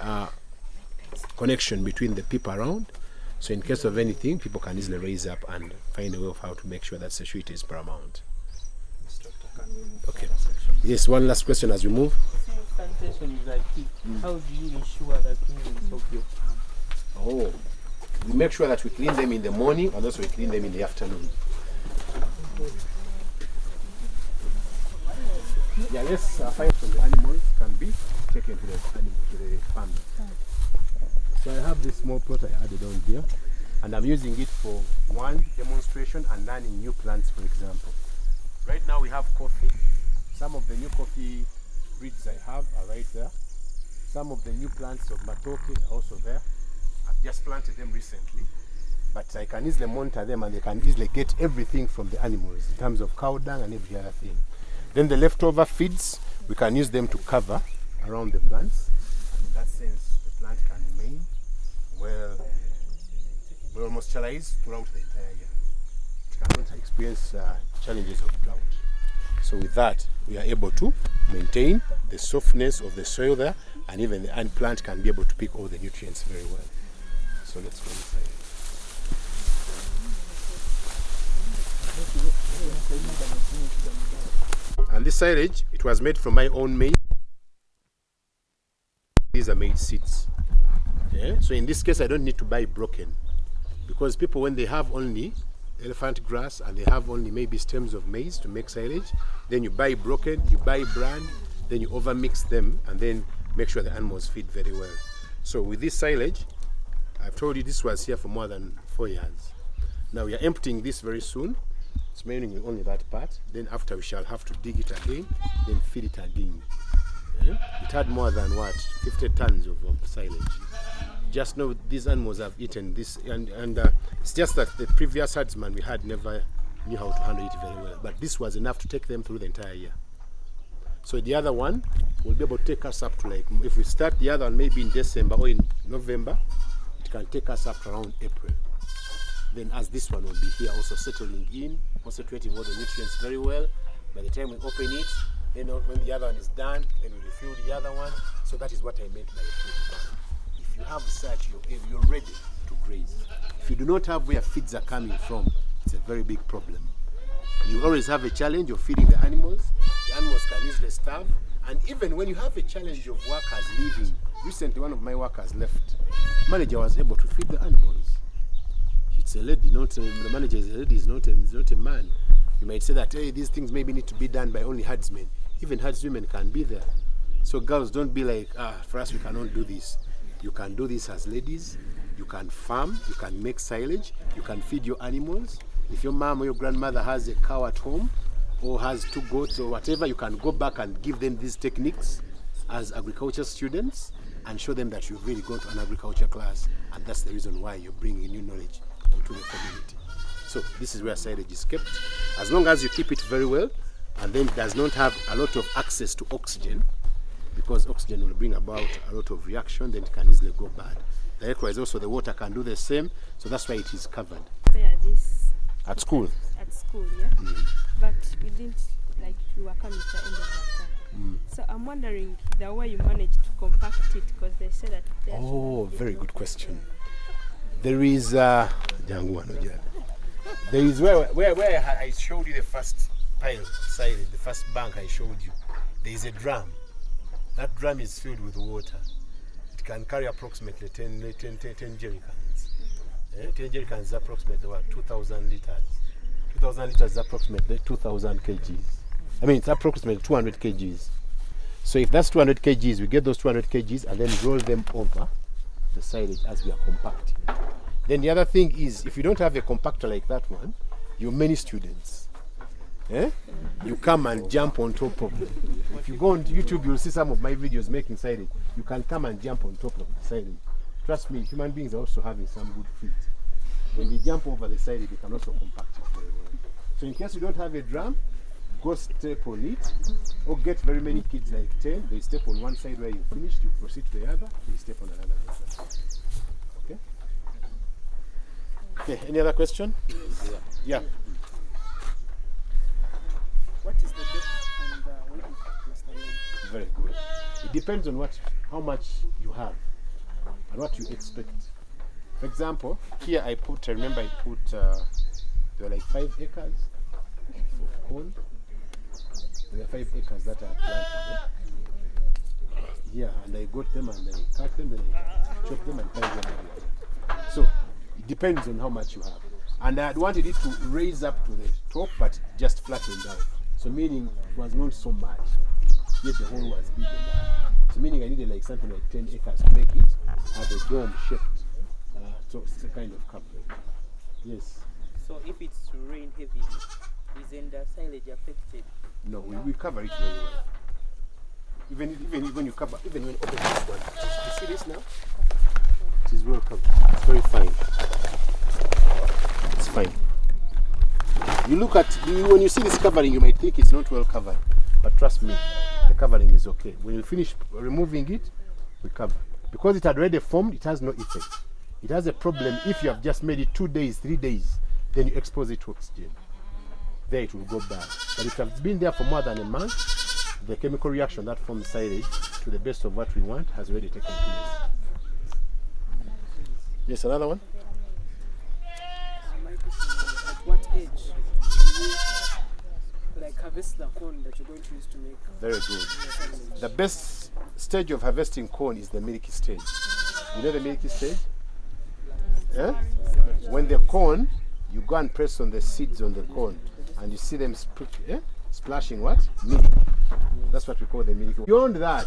S5: connection between the people around. So in case of anything, people can easily raise up and find a way of how to make sure that security is paramount. Okay. Yes, one last question as we move.
S7: Plantation is like it. How do you ensure that cleanliness of your farm?
S5: Oh, we make sure that we clean them in the morning and also we clean them in the afternoon. Yeah, let's find from the animals can be taken to the farm. So I have this small plot I added on here, and I'm using it for one demonstration and learning new plants, for example. Right now we have coffee. Some of the new coffee breeds I have are right there. Some of the new plants of matoke are also there. I've just planted them recently, but I can easily monitor them and they can easily get everything from the animals in terms of cow dung and every other thing. Then the leftover feeds, we can use them to cover around the plants, and in that sense the plant can remain well moisturized throughout the entire year. It cannot experience challenges of drought. So with that, we are able to maintain the softness of the soil there, and even the ant plant can be able to pick all the nutrients very well. So let's go inside. And this silage, it was made from my own maize. These are maize seeds. Yeah? So in this case, I don't need to buy broken, because people, when they have only elephant grass and they have only maybe stems of maize to make silage, then you buy broken, you buy bran, then you overmix them and then make sure the animals feed very well. So with this silage, I've told you this was here for more than 4 years. Now we are emptying this very soon. It's mainly only that part. Then after we shall have to dig it again, then feed it again. Yeah? It had more than 50 tons of silage. Just know these animals have eaten this, and it's just that the previous herdsman we had never knew how to handle it very well. But this was enough to take them through the entire year. So the other one will be able to take us up to, like, if we start the other one maybe in December or in November, it can take us up to around April. Then as this one will be here also settling in, concentrating all the nutrients very well, By the time we open it, then when the other one is done, then we refill the other one. So that is what I meant by a feed barn. If you have such, you're ready to graze. If you do not have where feeds are coming from, it's a very big problem. You always have a challenge of feeding the animals. The animals can easily starve. And even when you have a challenge of workers leaving, recently one of my workers left. Manager was able to feed the animals. It's a lady, not the manager is a lady, is not a man. You might say that, hey, these things maybe need to be done by only herdsmen. Even herdswomen can be there. So girls, don't be like, for us we cannot do this. You can do this as ladies. You can farm, you can make silage, you can feed your animals. If your mom or your grandmother has a cow at home, or has 2 goats or whatever, you can go back and give them these techniques as agriculture students and show them that you've really gone to an agriculture class, and that's the reason why you're bringing new knowledge into the community. So this is where silage is kept. As long as you keep it very well, and then it does not have a lot of access to oxygen, because oxygen will bring about a lot of reaction, then it can easily go bad. Likewise, also the water can do the same, so that's why it is covered.
S4: This
S5: At school?
S4: at school, yeah. But we didn't, like, we were coming to the end of that time. So I'm wondering the way you managed to compact it, because they say that.
S5: Oh, very good question. There is there is where I showed you the first pile of silage, the first bank I showed you. There is a drum. That drum is filled with water. It can carry approximately 10 jerrycans. 10 jerrycans is approximately 2,000 liters. 2,000 liters is approximately 2,000 kgs. I mean, it's approximately 200 kgs. So if that's 200 kgs, we get those 200 kgs and then roll them over the silage as we are compacting. Then the other thing is, if you don't have a compactor like that one, you're many students. You come and jump on top of it. If you go on YouTube, you'll see some of my videos making silage. You can come and jump on top of the silage. Trust me, human beings are also having some good feet. When they jump over the silage, they can also compact it very well. So in case you don't have a drum, go step on it, or get very many kids like 10. They step on one side where you finished, you proceed to the other, you step on another side. Okay? Okay, any other question? Yeah.
S7: What is the depth and when you place the land?
S5: Very good. It depends on how much you have and what you expect. For example, here I remember I put, there were like 5 acres of corn. There were 5 acres that I planted. Yeah, and I got them and I cut them and I chop them and tie them everything. So it depends on how much you have. And I wanted it to raise up to the top, but just flatten down. So meaning it was not so much, yet the hole was big enough. So meaning I needed like something like 10 acres to make it have a dome shaped. So it's a kind of coverage. Yes.
S10: So if it's to rain heavily, isn't the silage affected?
S5: No, we cover it very well. Even when you cover, even when you open this one, you see this now? It is well covered. It's very fine. It's fine. You look at, when you see this covering, you might think it's not well covered. But trust me, the covering is okay. When you finish removing it, we cover. Because it had already formed, it has no effect. It has a problem if you have just made it 2 days, 3 days, then you expose it to oxygen. There it will go bad. But if it has been there for more than a month, the chemical reaction that forms silage, to the best of what we want, has already taken place. Yes, another one?
S7: At what age do you like harvest the corn that you're going to use to make?
S5: Very good. The best stage of harvesting corn is the milky stage. You know the milky stage? When the corn, you go and press on the seeds on the corn and you see them splashing what? Milk. That's what we call the milk. Beyond that,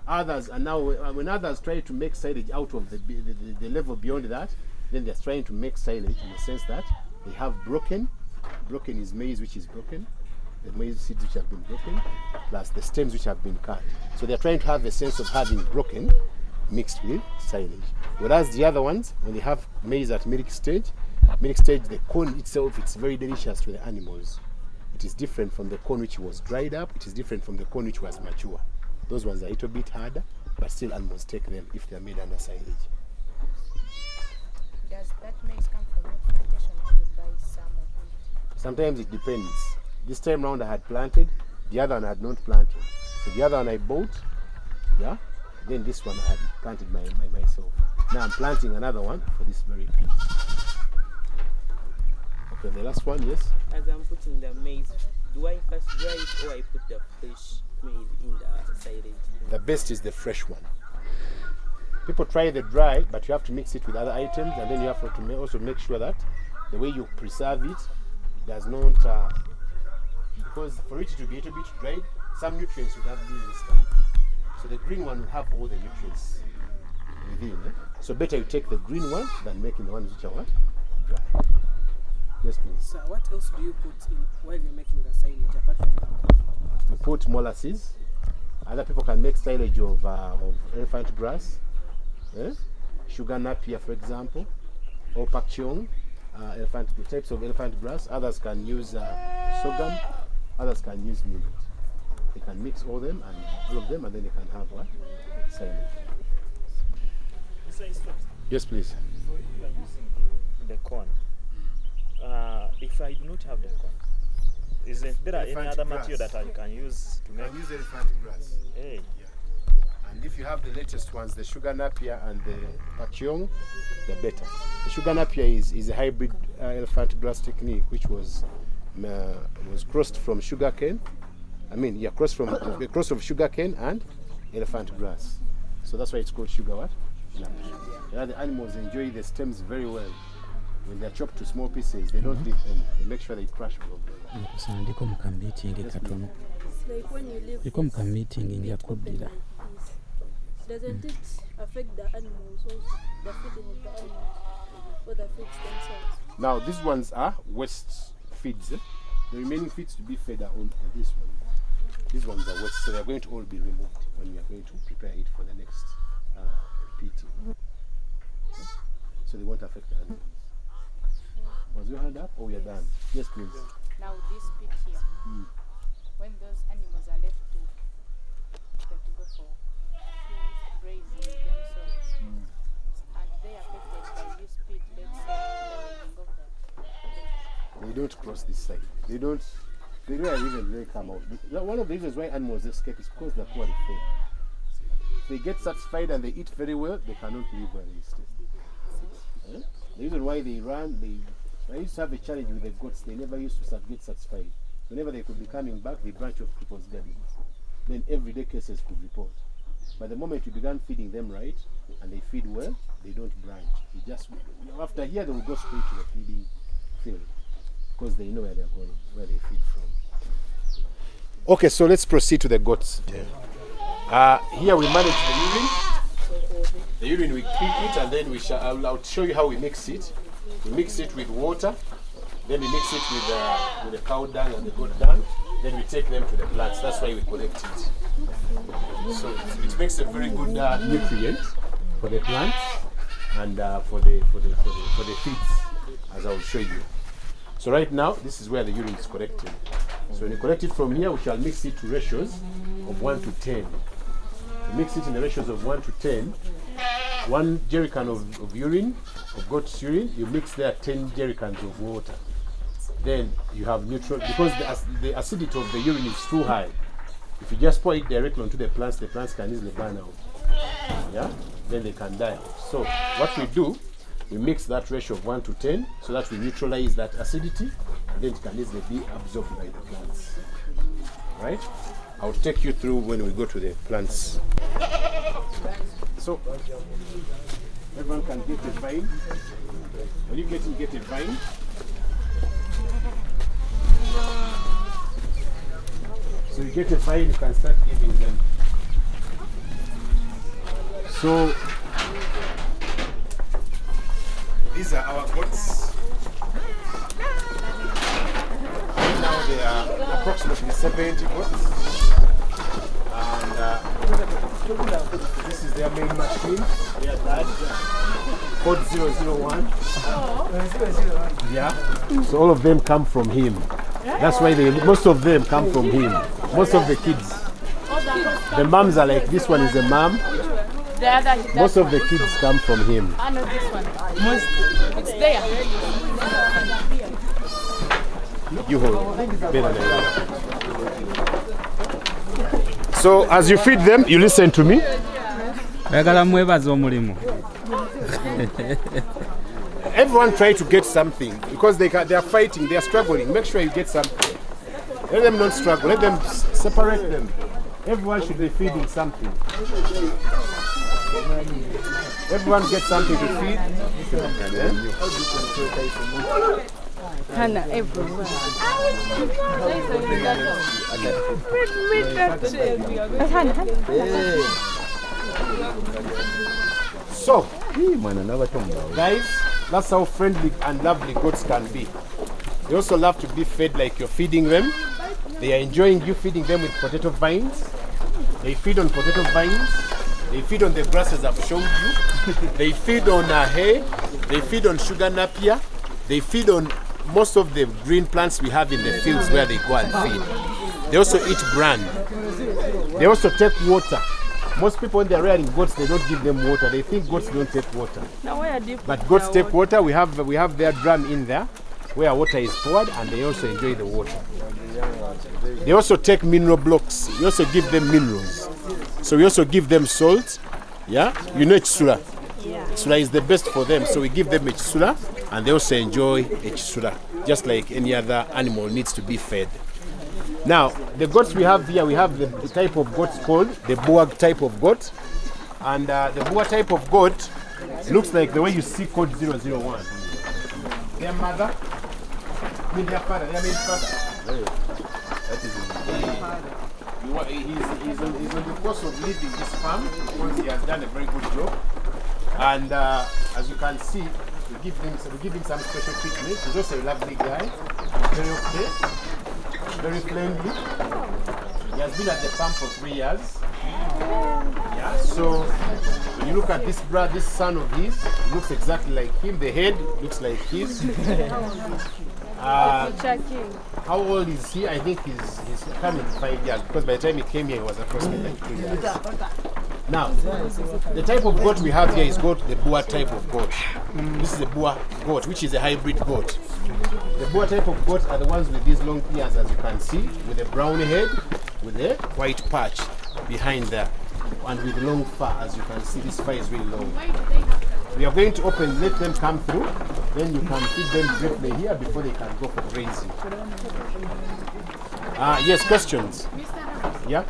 S5: others are now, when others try to make silage out of the level beyond that, then they're trying to make silage in the sense that they have broken is maize which is broken, the maize seeds which have been broken, plus the stems which have been cut. So they're trying to have a sense of having broken mixed with silage. Whereas the other ones, when they have maize at milk stage, the corn itself, it's very delicious to the animals. It is different from the corn which was dried up. It is different from the corn which was mature. Those ones are a little bit harder, but still animals take them if they are made under silage.
S6: Does that maize come from your plantation or you buy some of it?
S5: Sometimes it depends. This time round I had planted, the other one I had not planted. So the other one I bought, yeah. Then this one I had planted myself. Now I'm planting another one for this very piece. Okay, the last one, yes.
S10: As I'm putting the maize, do I first dry it or I put the fresh maize in the silage?
S5: The best is the fresh one. People try the dry, but you have to mix it with other items, and then you have to also make sure that the way you preserve it does not, because for it to be a little bit dried, some nutrients would have been missed. So the green one will have all the nutrients within. Eh? So better you take the green one than making the ones which are what? Dry. Yes, please.
S7: So what else do you put in while you're making the silage apart from the corn?
S5: We put molasses. Other people can make silage of elephant grass, sugar napier, for example, or pak cheong, types of elephant grass. Others can use sorghum. Others can use millet. They can mix all them and all of them, and then they can have what? Silage. Yes, please.
S3: So you are using the corn. If I do not have the corn, isn't there any other material that I can use to make?
S5: You can use elephant grass.
S3: Hey.
S5: Yeah. And if you have the latest ones, the sugar napier and the pak cheong, the better. The sugar napier is a hybrid elephant grass technique, which was crossed from sugar cane. Crossed from the cross of sugar cane and elephant grass. So that's why it's called sugar what? Yeah, the animals enjoy the stems very well. When they're chopped to small pieces, they don't leave them. They make sure they crush all of them.
S2: Ndiko mkambitingi katono.
S4: Like when you leave
S2: Ndiko mkambitingi nja kuddira.
S4: Doesn't it affect the animals also, the feeding of the animals, or the feeds themselves?
S5: Now these ones are waste feeds. The remaining feeds to be fed are on this one. These ones are waste, so they are going to all be removed when we are going to prepare it for the next repeating. Okay? So they won't affect the animals. Was your hand up? Oh, we are done. Yes, please.
S6: Now this pit here, when those animals are left to go for grazing themselves, are they affected by this pit, let's say, leveling of the
S5: They don't cross this side. They don't even really come out. One of the reasons why animals escape is because they're poorly fed. If they get satisfied and they eat very well, they cannot live where they stay. The reason why they run, I used to have a challenge with the goats. They never used to get satisfied. Whenever they could be coming back, they branch off people's gardens. Then everyday cases could report. But the moment you began feeding them right, and they feed well, they don't branch. After here, they will go straight to the feeding field, because they know where they're going, where they feed from. Okay, so let's proceed to the goats. Here we manage the urine. The urine, we pick it, and then I'll show you how we mix it. We mix it with water, then we mix it with the cow dung and the goat dung, then we take them to the plants. That's why we collect it. So it makes a very good nutrient for the plants and for the feeds, as I will show you. So right now, this is where the urine is collected. So when you collect it from here, we shall mix it to ratios of 1 to 10. We mix it in the ratios of 1 to 10. 1 jerrycan of urine, of goat's urine, you mix there 10 jerrycans of water. Then you have neutral, because the acidity of the urine is too high. If you just pour it directly onto the plants can easily burn out. Yeah? Then they can die. So what we do, we mix that ratio of 1 to 10 so that we neutralize that acidity, and then it can easily be absorbed by the plants. Right? I'll take you through when we go to the plants. So everyone can get a vine. When you get a vine, so you get a vine, you can start giving them. So these are our goats. Right now there are approximately 70 goats. And this is their main machine, their dad, code 001. Yeah. So all of them come from him. That's why most of them come from him. Most of the kids. The moms are like, this one is a mom. Most of the kids come from him.
S6: I know this one. It's there.
S5: You hold. So as you feed them, you listen to me. Everyone try to get something because they are fighting, they are struggling. Make sure you get something. Let them not struggle. Let them separate them. Everyone should be feeding something. Everyone gets something to feed.
S6: Hannah, everyone.
S5: So, guys, that's how friendly and lovely goats can be. They also love to be fed like you're feeding them. They are enjoying you feeding them with potato vines. They feed on potato vines. They feed on the grasses I've shown you. They feed on hay. They feed on sugar napier. They feed on most of the green plants we have in the fields where they go and feed. They also eat bran. They also take water. Most people when they're rearing goats, they don't give them water. They think goats don't take water. But goats take water. We have their drum in there where water is poured, and they also enjoy the water. They also take mineral blocks. We also give them minerals. So we also give them salt. Yeah, you know chisula. Chisula is the best for them. So we give them a chisula, and they also enjoy a chisula, just like any other animal needs to be fed. Now, the goats we have here, we have the type of goats called the Boer type of goat. And the Boer type of goat looks like the way you see code 001. Their mother, their father, their main father. That is he's on the course of leaving this farm because he has done a very good job. And as you can see, we give him some special treatment. He's also a lovely guy, very okay. Very friendly. He has been at the farm for 3 years. Yeah, so when you look at this son of his, it looks exactly like him. The head looks like his. How old is he? I think he's coming 5 years because by the time he came here, he was approximately like 3 years. Now, the type of goat we have here is the Boer type of goat. This is the Boer goat, which is a hybrid goat. The Boer type of goats are the ones with these long ears, as you can see, with a brown head, with a white patch behind there, and with long fur, as you can see. This fur is really long. We are going to let them come through, then you can feed them briefly here before they can go for grazing. Yes, questions? Yeah?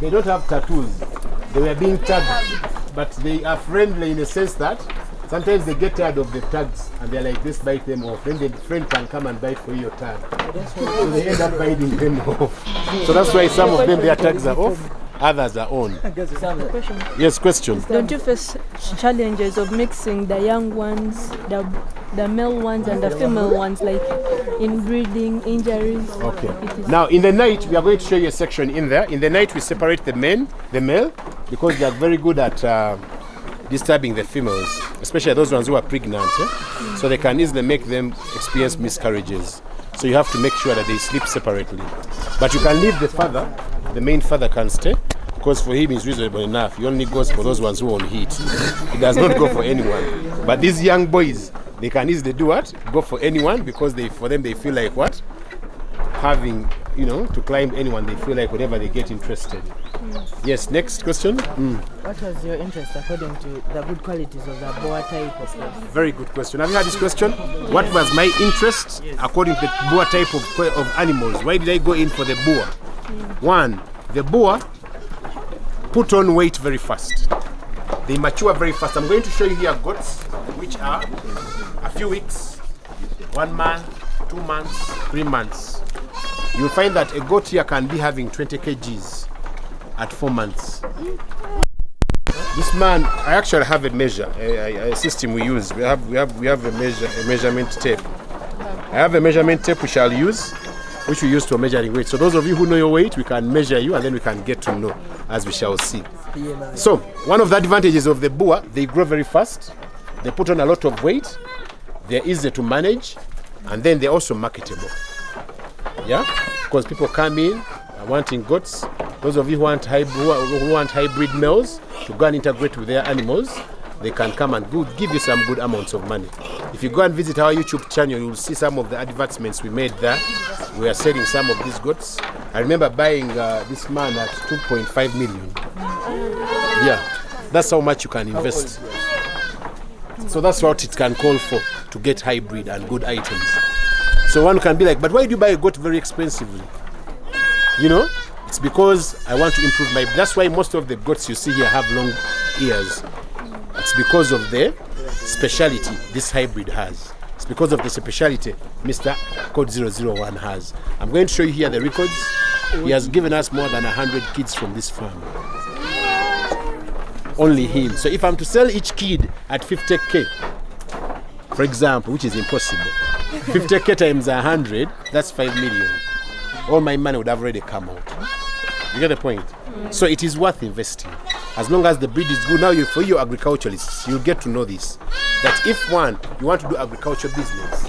S5: They don't have tattoos. They were being tagged, but they are friendly in the sense that sometimes they get tired of the tags and they're like, this bite them off. Then the friend can come and bite for your tag. So they end up biting them off. So that's why some of them, their tags are off, others are on. Yes, question.
S4: Don't you face challenges of mixing the young ones, the male ones and the female ones, like in breeding, injuries?
S5: Okay. Now in the night, we are going to show you a section in there. In the night, we separate the male, because they are very good at disturbing the females, especially those ones who are pregnant. So they can easily make them experience miscarriages. So you have to make sure that they sleep separately. But you can leave the father, the main father can stay, because for him it's reasonable enough. He only goes for those ones who won't heat. He does not go for anyone. But these young boys, they can easily do what? Go for anyone, because for them they feel like what? Having, to climb anyone, they feel like whatever they get interested. Yes, next question.
S1: What was your interest according to the good qualities of the Boer type of goat?
S5: Very good question. Have you heard this question? What was my interest according to the Boer type of animals? Why did I go in for the Boer? One, the Boer put on weight very fast. They mature very fast. I'm going to show you here goats which are a few weeks, 1 month, 2 months, 3 months. You'll find that a goat here can be having 20 kgs at 4 months. This man, I actually have a measure, a system we use. We have a measurement tape. I have a measurement tape we shall use, which we use to measuring weight. So those of you who know your weight, we can measure you and then we can get to know, as we shall see. So one of the advantages of the Boer, they grow very fast. They put on a lot of weight. They're easy to manage, and then they're also marketable. Yeah, because people come in wanting goats. Those of you who want hybrid males to go and integrate with their animals, they can come and give you some good amounts of money. If you go and visit our YouTube channel, you'll see some of the advertisements we made there. We are selling some of these goats. I remember buying this man at 2.5 million. Yeah, that's how much you can invest. So that's what it can call for, to get hybrid and good items. So one can be like, but why do you buy a goat very expensively? You know, it's because I want to improve my... That's why most of the goats you see here have long ears. It's because of the speciality this hybrid has. It's because of the speciality Mr. Code 001 has. I'm going to show you here the records. He has given us more than 100 kids from this farm. Only him. So if I'm to sell each kid at 50k, for example, which is impossible, 50k times 100, that's 5 million. All my money would have already come out. You get the point? So it is worth investing. As long as the breed is good. Now, for you agriculturalists, you'll get to know this. That if you want to do agriculture business,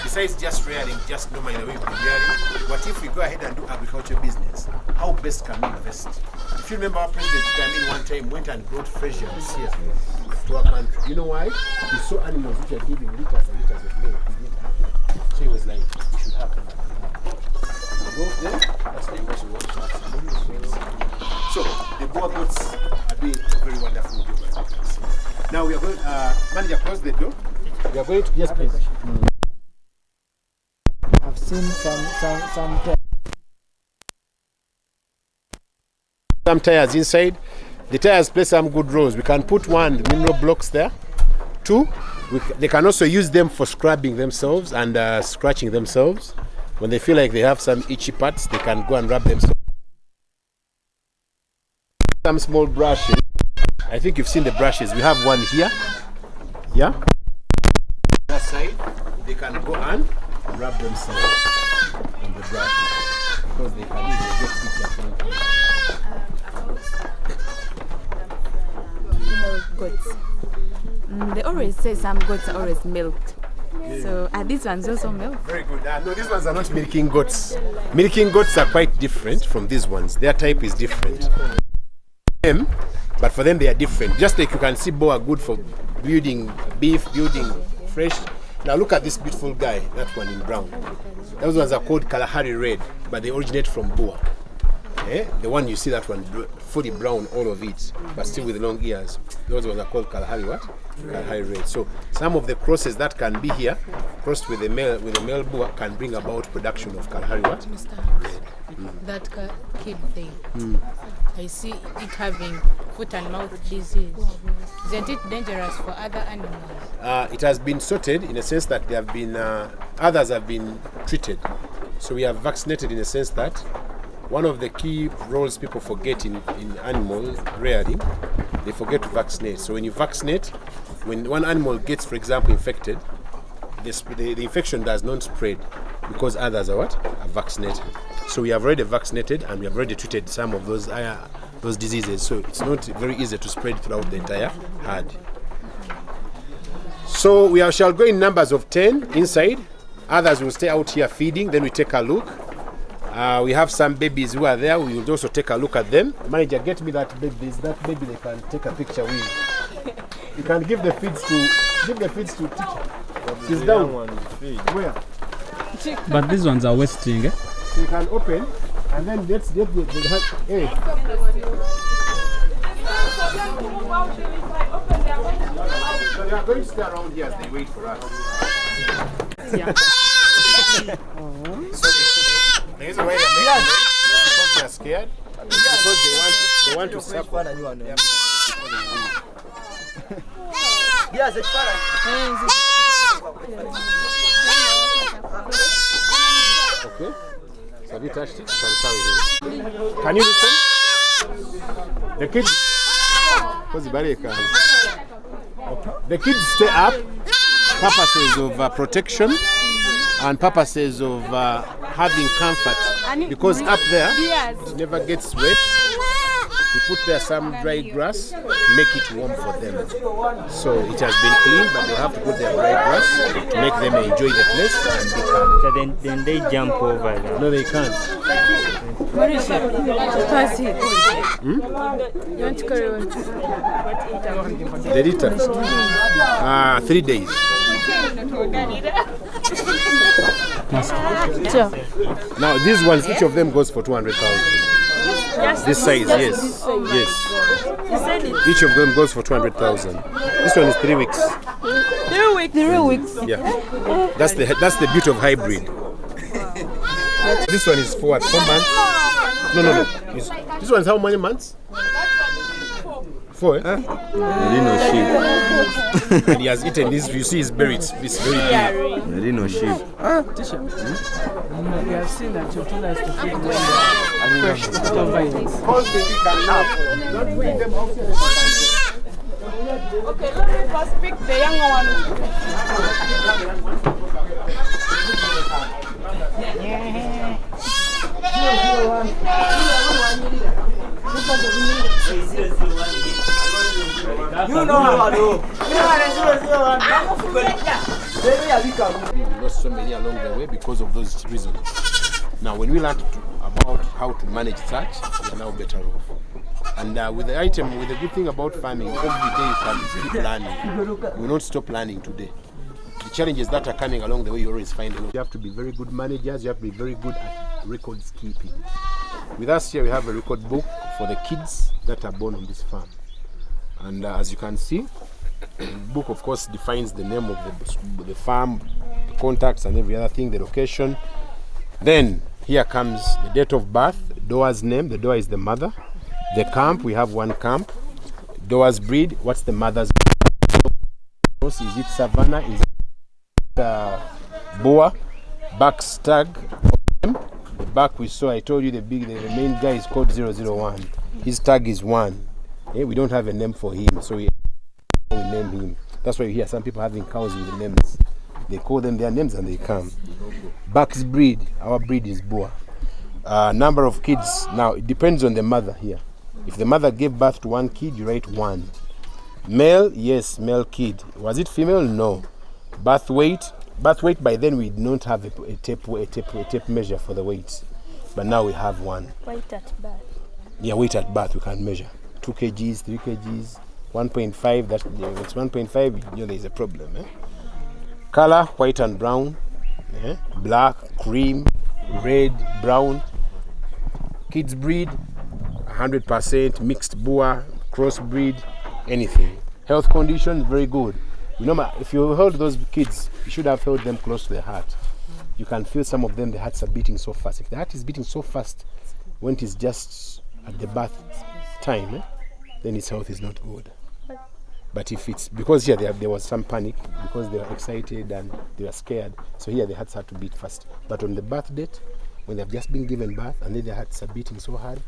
S5: besides just rearing, just normally the way we've been rearing, what if we go ahead and do agriculture business? How best can we invest? If you remember, our president, one time went and brought fresh yams here to our country. You know why? He saw animals which are giving liters and liters of milk. So he was like, we should have them. That's the English word. So the Boer goats are doing a very wonderful job, as you can see. Now we are going, manager, close the door. We are going to, yes please.
S7: I've seen
S5: some tires inside. The tires play some good roles. We can put one, the mineral blocks there. Two, they can also use them for scrubbing themselves and scratching themselves. When they feel like they have some itchy parts, they can go and rub themselves. Some small brushes. I think you've seen the brushes. We have one here. Yeah. That side, they can go and rub themselves on the brushes because they can easily get itchy.
S8: Goats. They always say some goats are always milked. So are these ones also milk?
S5: Very good. No, these ones are not milking goats. Milking goats are quite different from these ones. Their type is different. But for them they are different. Just like you can see Boer are good for building beef, building fresh. Now look at this beautiful guy, that one in brown. Those ones are called Kalahari Red, but they originate from Boer. The one you see, that one fully brown, all of it, but still with long ears. Those ones are called Kalahari what? Kalahari Red. So some of the crosses that can be here, crossed with the male Boer, can bring about production of Kalahari what? Red.
S6: That kid thing. I see it having foot and mouth disease. Isn't it dangerous for other animals?
S5: It has been sorted in a sense that there have been others have been treated. So we have vaccinated in a sense that one of the key roles people forget in animal rearing, they forget to vaccinate. So when you vaccinate, when one animal gets, for example, infected, the infection does not spread because others are what? Are vaccinated. So we have already vaccinated and we have already treated some of those diseases. So it's not very easy to spread throughout the entire herd. So we shall go in numbers of 10 inside. Others will stay out here feeding. Then we take a look. We have some babies who are there. We will also take a look at them. Manager, get me that baby. That baby they can take a picture with. You can give the feeds to teacher. She's down. Where?
S2: But these ones are wasting.
S5: So you can open and then let's get the hey. So they are going to stay around here as they wait for us. Yeah. So the reason why they make because they are scared, because they want to suffer. Okay. So have you touched it? Can you listen? The kids. The kids stay up. Purposes of protection and purposes of having comfort, because up there it never gets wet. We put there some dry grass to make it warm for them. So it has been cleaned, but they'll have to put their dry grass to make them enjoy the place and be calm.
S10: So then they jump over there.
S5: No, they can't.
S8: What is it? Pass it. You want to carry on?
S5: The litter? 3 days. Now these ones, each of them goes for 200,000. This size, yes. Each of them goes for 200,000. This one is 3 weeks.
S8: 3 weeks.
S5: Yeah. That's the beauty of hybrid. This one is for what? 4 months? No. This one is how many months? 4, eh?
S9: Merino sheep.
S5: And he has eaten this. You see his berry. It's very big.
S9: Merino sheep.
S7: We have seen that your tuna is to feed when fresh vines.
S4: Okay, let me first pick the younger one.
S10: You know how to do.
S5: We lost so many along the way because of those reasons. Now, when we learned about how to manage such, we are now better off. And with the good thing about farming, every day you can keep learning. We will not stop learning today. The challenges that are coming along the way, you always find them. You have to be very good managers. You have to be very good at records keeping. With us here, we have a record book for the kids that are born on this farm. And as you can see, the book, of course, defines the name of the farm, the contacts and every other thing, the location. Then here comes the date of birth, Doa's name. The Doa is the mother. The camp, we have one camp. Doa's breed, what's the mother's breed? Is it Savannah? Is it Boa? Back stag. The back we saw, I told you the main guy is called 001. His tag is 1. We don't have a name for him, so we name him. That's why you hear some people having cows with the names. They call them their names and they come. Back's breed, our breed is Boa. Number of kids, now it depends on the mother here. If the mother gave birth to 1 kid, you write 1. Male, yes, male kid. Was it female? No. Birth weight by then we don't have a tape measure for the weight. But now we have one.
S4: Weight at birth.
S5: Yeah, weight at birth we can measure. 2 kgs, 3 kgs, 1.5, if it's 1.5, you know there is a problem. Color, white and brown, black, cream, red, brown. Kids breed, 100%, mixed Boa, crossbreed, anything. Health condition, very good. Remember, if you hold those kids, you should have held them close to the heart. You can feel some of them, the hearts are beating so fast. If the heart is beating so fast when it is just at the birth time, then its health is not good. But if it's, because here there was some panic, because they were excited and they were scared, so here the hearts had to beat fast. But on the birth date, when they've just been given birth and then their hearts are beating so hard,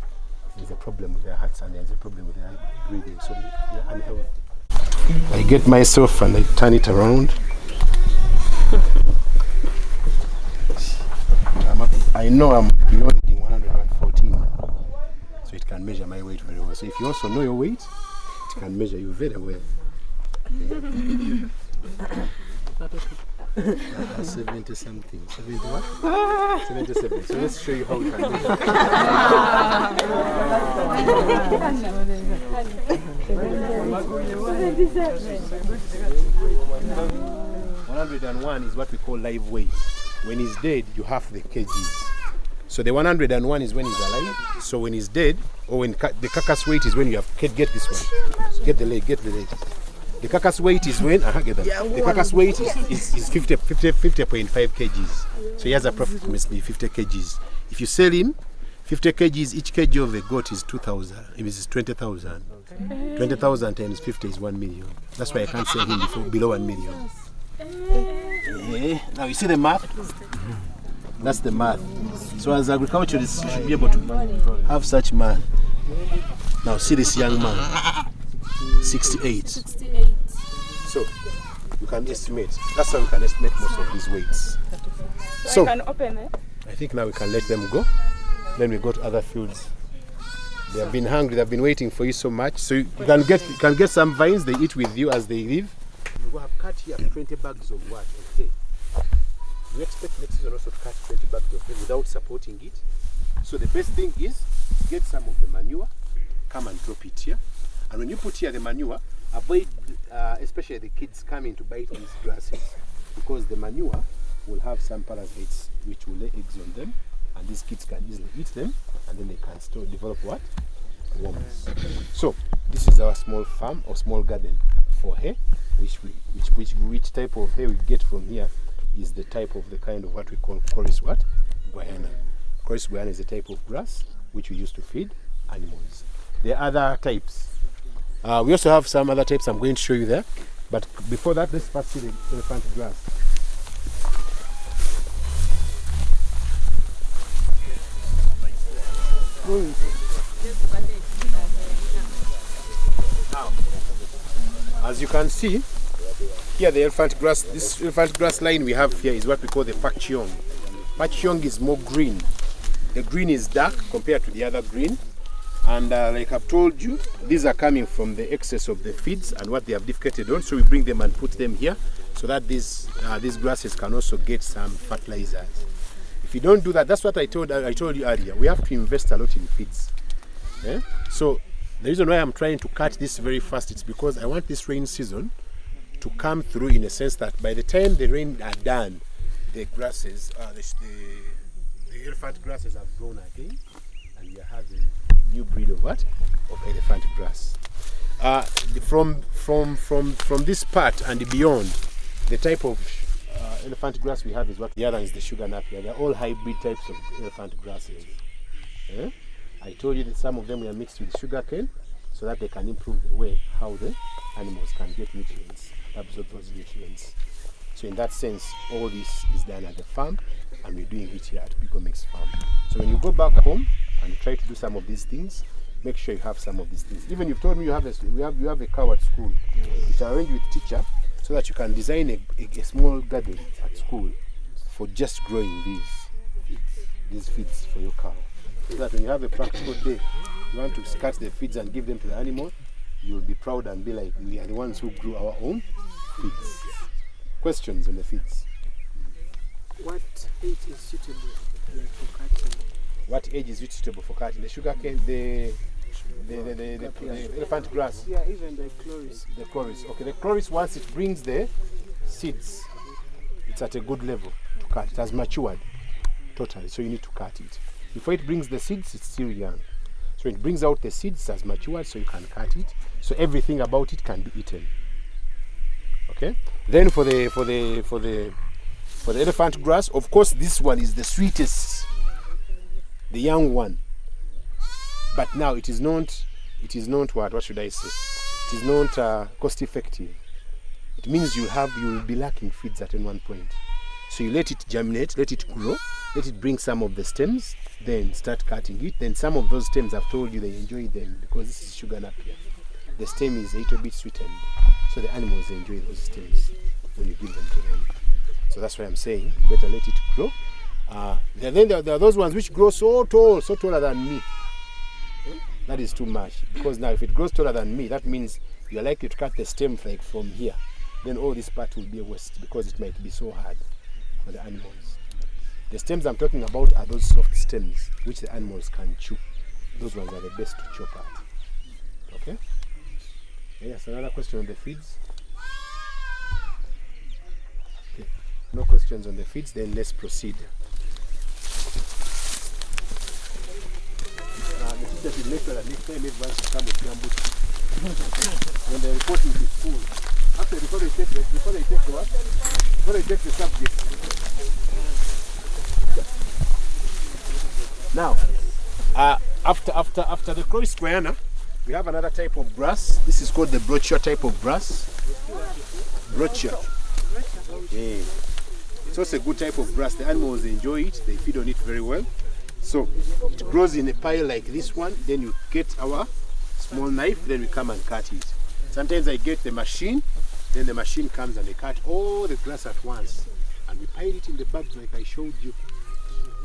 S5: there's a problem with their hearts and there's a problem with their breathing, so they're unhealthy. I get myself and I turn it around. I know I'm beyond 114, so it can measure my weight very well. So if you also know your weight, it can measure you very well. 70 something. 70 what? 77. So let's show you how we can measure. 101 is what we call live weight. When he's dead, you have the kgs. So the 101 is when he's alive. So when he's dead, or when the carcass weight is when you have, get this one. Get the leg. The carcass weight is when, get that. The carcass weight is 50.5 kgs. So he has approximately 50 kgs. If you sell him, 50 kgs, each kg of a goat is 2,000. It is 20,000. 20,000 times 50 is 1 million. That's why I can't sell him below 1 million. Now you see the math? That's the math. So as agriculturists, you should be able to have such math. Now see this young man, 68. So you can estimate. That's how we can estimate most of these weights.
S4: So I can open it.
S5: I think now we can let them go. Then we go to other fields. They have been hungry. They have been waiting for you so much. So you can get some vines. They eat with you as they leave. You have cut here 20 bags of what? Of hay. We expect next season also to cut 20 bags of hay without supporting it. So the best thing is get some of the manure, come and drop it here. And when you put here the manure, avoid especially the kids coming to bite these grasses, because the manure will have some parasites which will lay eggs on them, and these kids can easily eat them, and then they can still develop what? Worms. So this is our small farm or small garden for hay, which type of hay we get from here is the type of the kind of what we call chorus what? Guiana. Chorus guiana is a type of grass which we use to feed animals. There are other types. We also have some other types I'm going to show you there. But before that, let's first see the elephant grass. Now, as you can see, here the elephant grass, this elephant grass line we have here is what we call the Pakcheong. Pakcheong is more green. The green is dark compared to the other green. And like I've told you, these are coming from the excess of the feeds and what they have defecated on. So we bring them and put them here so that these grasses can also get some fertilizers. If you don't do that, that's what I told you earlier. We have to invest a lot in feeds. Yeah? So the reason why I'm trying to cut this very fast is because I want this rain season to come through in a sense that by the time the rain are done, the grasses, the elephant grasses have grown again, and we are having new breed of what? Of elephant grass. From this part and beyond, the type of elephant grass we have is what the other is the sugar napier. They're all hybrid types of elephant grasses. Yeah? I told you that some of them were mixed with sugar cane so that they can improve the way how the animals can get nutrients and absorb those nutrients. So in that sense, all this is done at the farm, and we're doing it here at Bigo Mixed Farm. So when you go back home and try to do some of these things, make sure you have some of these things. Even you've told me you have a cow at school. You can arrange with teacher so that you can design a small garden at school for just growing these feeds for your cow. So that when you have a practical day, you want to cut the feeds and give them to the animal, you will be proud and be like, we are the ones who grew our own feeds. Questions on the feeds?
S7: What age is suitable for cutting?
S5: What age is suitable for cutting? The sugar cane, the elephant grass?
S7: Yeah, even the chloris.
S5: The chloris. Okay, the chloris, once it brings the seeds, it's at a good level to cut. It has matured totally, so you need to cut it. Before it brings the seeds, it's still young. So it brings out the seeds, it has matured, so you can cut it. So everything about it can be eaten. Okay. Then for the elephant grass, of course, this one is the sweetest, the young one. But now it is not what should I say? It is not cost effective. It means you will be lacking feeds at one point. So you let it germinate, let it grow, let it bring some of the stems, then start cutting it. Then some of those stems, I've told you, they enjoy them because this is sugar napier. The stem is a little bit sweetened, so the animals enjoy those stems when you give them to them. So that's why I'm saying you better let it grow. Then there are those ones which grow so tall, so taller than me. That is too much, because now if it grows taller than me, that means you are likely to cut the stem like from here. Then all this part will be a waste because it might be so hard for the animals. The stems I'm talking about are those soft stems which the animals can chew. Those ones are the best to chop at. Okay? Yes, another question on the feeds. Okay. No questions on the feeds, then let's proceed. The teacher should make sure that next time everyone should come with gambut. When the reporting is full. After before they take the subject. Now, after the chloris guiana, we have another type of grass. This is called the brochure type of grass. Brochure. Yeah. It's also a good type of grass. The animals enjoy it. They feed on it very well. So it grows in a pile like this one. Then you get our small knife. Then we come and cut it. Sometimes I get the machine. Then the machine comes and they cut all the grass at once. And we pile it in the bags like I showed you.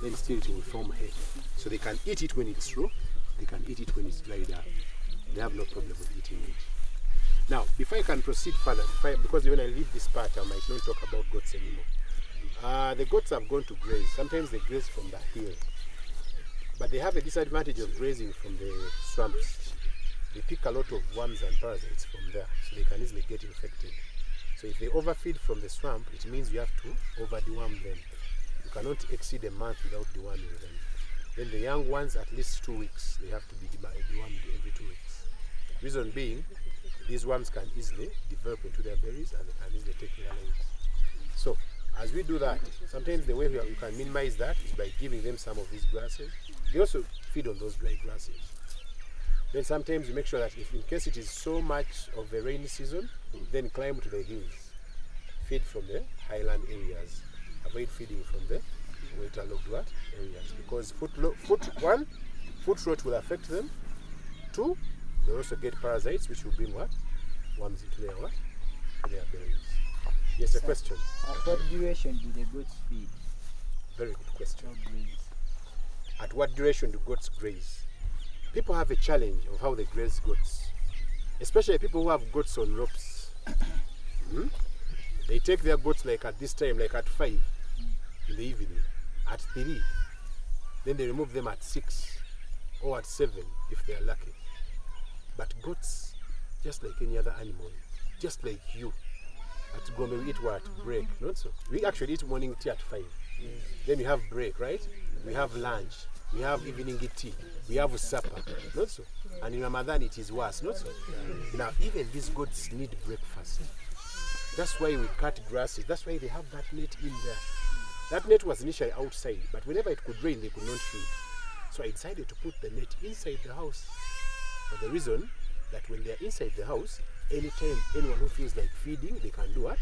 S5: Then still it will form hay. So they can eat it when it's raw. they can eat it when it's dried up. They have no problem with eating it. Now, before I can proceed further, because when I leave this part, I might not talk about goats anymore. The goats have gone to graze. Sometimes they graze from the hill. But they have a disadvantage of grazing from the swamps. They pick a lot of worms and parasites from there, so they can easily get infected. So if they overfeed from the swamp, it means you have to over-deworm them. You cannot exceed a month without deworming them. Then the young ones, at least 2 weeks, they have to be dewormed every 2 weeks. Reason being, these worms can easily develop into their berries and they can easily take their lives. So, as we do that, sometimes the way we can minimize that is by giving them some of these grasses. They also feed on those dry grasses. Then sometimes we make sure that if in case it is so much of a rainy season, then climb to the hills. Feed from the highland areas. Avoid feeding from the waterlogged areas. Because foot rot will affect them. 2, they also get parasites which will bring worms into their to their berries. Yes, a question.
S2: At what duration do the goats feed?
S5: Very good question.
S2: Or graze?
S5: At what duration do goats graze? People have a challenge of how they graze goats, especially people who have goats on ropes. They take their goats like at this time, like at 5 in the evening, at 3. Then they remove them at 6 or at 7 if they are lucky. But goats, just like any other animal, just like you, at Gombe we eat what? Break, not so? We actually eat morning tea at 5. Then we have break, right? We have lunch. We have evening tea. We have supper, not so? And in Ramadan it is worse, not so? Now even these goats need breakfast. That's why we cut grasses. That's why they have that net in there. That net was initially outside, but whenever it could rain, they could not feed. So I decided to put the net inside the house. For the reason that when they're inside the house, anytime anyone who feels like feeding, they can do what?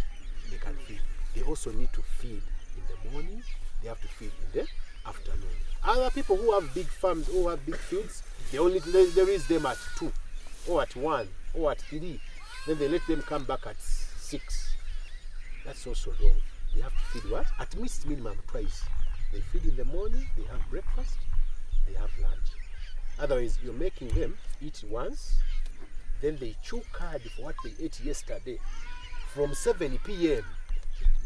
S5: They can feed. They also need to feed in the morning. They have to feed in the afternoon. Other people who have big farms, who have big fields, they only raise them at 2, or at 1, or at 3. Then they let them come back at 6. That's also wrong. They have to feed what? At least minimum twice. They feed in the morning, they have breakfast, they have lunch. Otherwise, you're making them eat once, then they chew card for what they ate yesterday. From 7 p.m.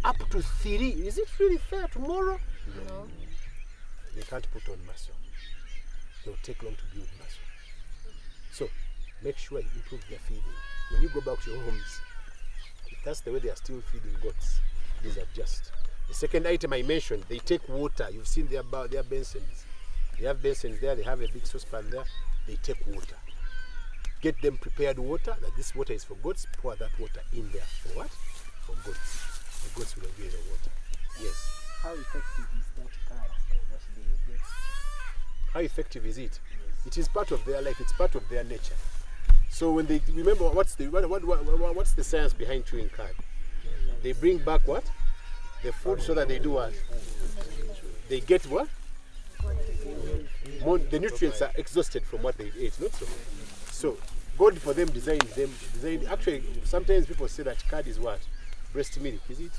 S5: up to 3. Is it really fair tomorrow? No. They can't put on muscle. They will take long to build muscle. So, make sure you improve their feeding. When you go back to your homes, if that's the way they are still feeding goats, please adjust. The second item I mentioned, they take water. You've seen their basins. They have basins there, they have a big saucepan there, they take water. Get them prepared water, that this water is for goats, pour that water in there. For what? For goats. The goats will enjoy the water. Yes.
S2: How effective is that card that they get?
S5: How effective is it? Yes. It is part of their life, it's part of their nature. So when they remember what's the science behind chewing card? They bring back what? The food so that they do what? They get what? The nutrients are exhausted from what they ate, not so. So God for them designed actually sometimes people say that card is what? Breast milk, is it?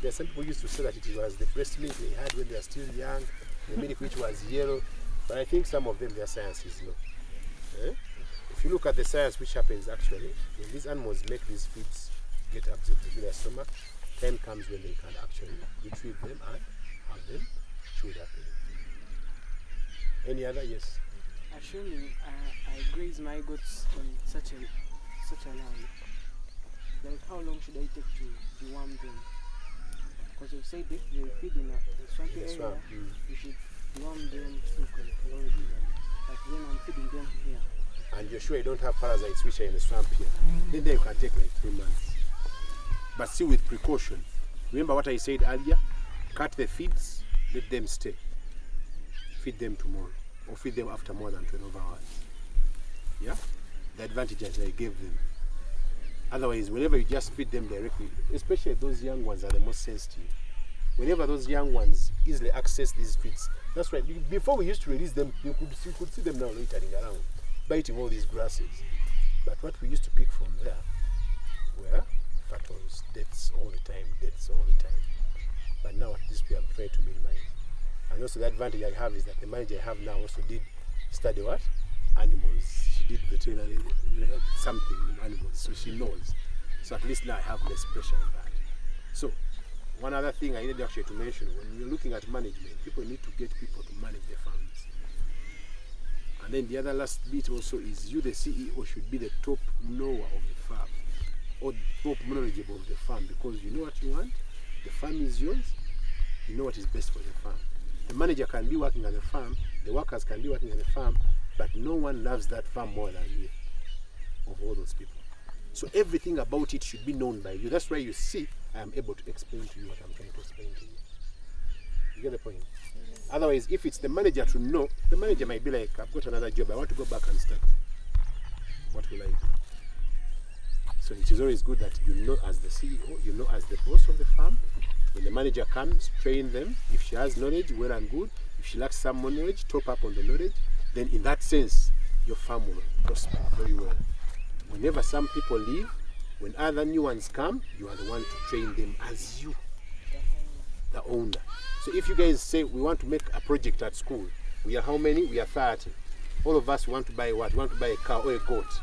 S5: There are some people used to say that it was the breast milk they had when they are still young, the milk which was yellow, but I think some of them their science is no. If you look at the science which happens actually, when these animals make these feeds get absorbed into their stomach, time comes when they can actually retrieve them and have them chewed up. Any other? Yes.
S7: Assuming I graze my goats on such a land, like how long should I take to deworm them? Because you said if they feed in a swampy area, you should deworm them through already. But then I'm feeding them here.
S5: And you're sure you don't have parasites which are in the swamp here, then you can take like 3 months. But still with precaution. Remember what I said earlier? Cut the feeds, let them stay. Feed them tomorrow, or feed them after more than 12 hours. Yeah? The advantages I gave them. Otherwise, whenever you just feed them directly, especially those young ones are the most sensitive. Whenever those young ones easily access these feeds, that's right. Before we used to release them, you could see them now loitering around, biting all these grasses. But what we used to pick from there were fattles, deaths all the time. But now at least we have tried to minimize. And also the advantage I have is that the manager I have now also did study what? Animals. She did veterinary something in animals, so she knows. So at least now I have less pressure on that. So one other thing I needed actually to mention, when you're looking at management, people need to get people to manage their farms. And then the other last bit also is you, the CEO, should be the top knower of the farm or top knowledgeable of the farm, because you know what you want, the farm is yours, you know what is best for the farm. The manager can be working at the farm, the workers can be working at the farm, but no one loves that farm more than you, of all those people. So everything about it should be known by you. That's why you see I am able to explain to you what I'm trying to explain to you. You get the point? Otherwise, if it's the manager to know, the manager might be like, I've got another job, I want to go back and start. What will I do? So it is always good that you know as the CEO, you know as the boss of the farm. When the manager comes, train them. If she has knowledge, well and good. If she lacks some more knowledge, top up on the knowledge. Then in that sense, your farm will prosper very well. Whenever some people leave, when other new ones come, you are the one to train them as you, the owner. So if you guys say we want to make a project at school, we are how many? We are 30. All of us want to buy what? We want to buy a cow or a goat.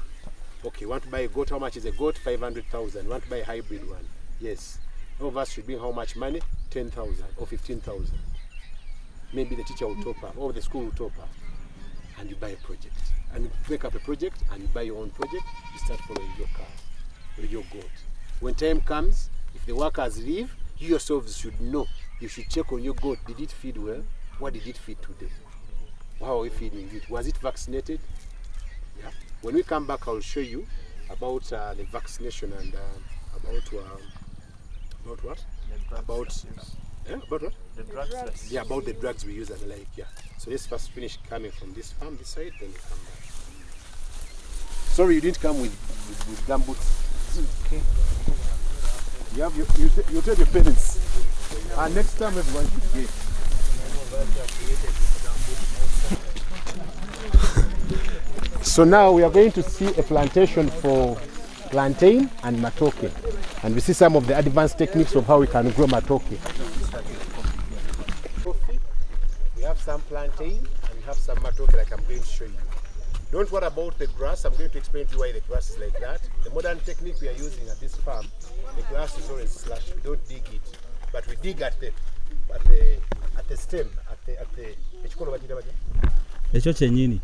S5: Okay, want to buy a goat. How much is a goat? 500,000. Want to buy a hybrid one? Yes. All of us should bring how much money? 10,000 or 15,000. Maybe the teacher will top up or the school will top up. And you buy a project. And you make up a project and you buy your own project. You start following your cow or your goat. When time comes, if the workers leave, you yourselves should know. You should check on your goat. Did it feed well? What did it feed today? How are we feeding it? Was it vaccinated? Yeah. When we come back, I'll show you about the vaccination and about what? About what?
S3: The drugs.
S5: Yeah, about the drugs we use and like, yeah. So let's first finish coming from this farm, this side, then we come back. Sorry, you didn't come with gumboots. Okay. You have you tell your parents. Next time everyone should get. So now we are going to see a plantation for plantain and matoke. And we see some of the advanced techniques of how we can grow matoke. We have some plantain and we have some matoke like I'm going to show you. Don't worry about the grass. I'm going to explain to you why the grass is like that. The modern technique we are using at this farm, the grass is always slashed. We don't dig it, but we dig at the stem, at the
S2: Ekyo kyennyini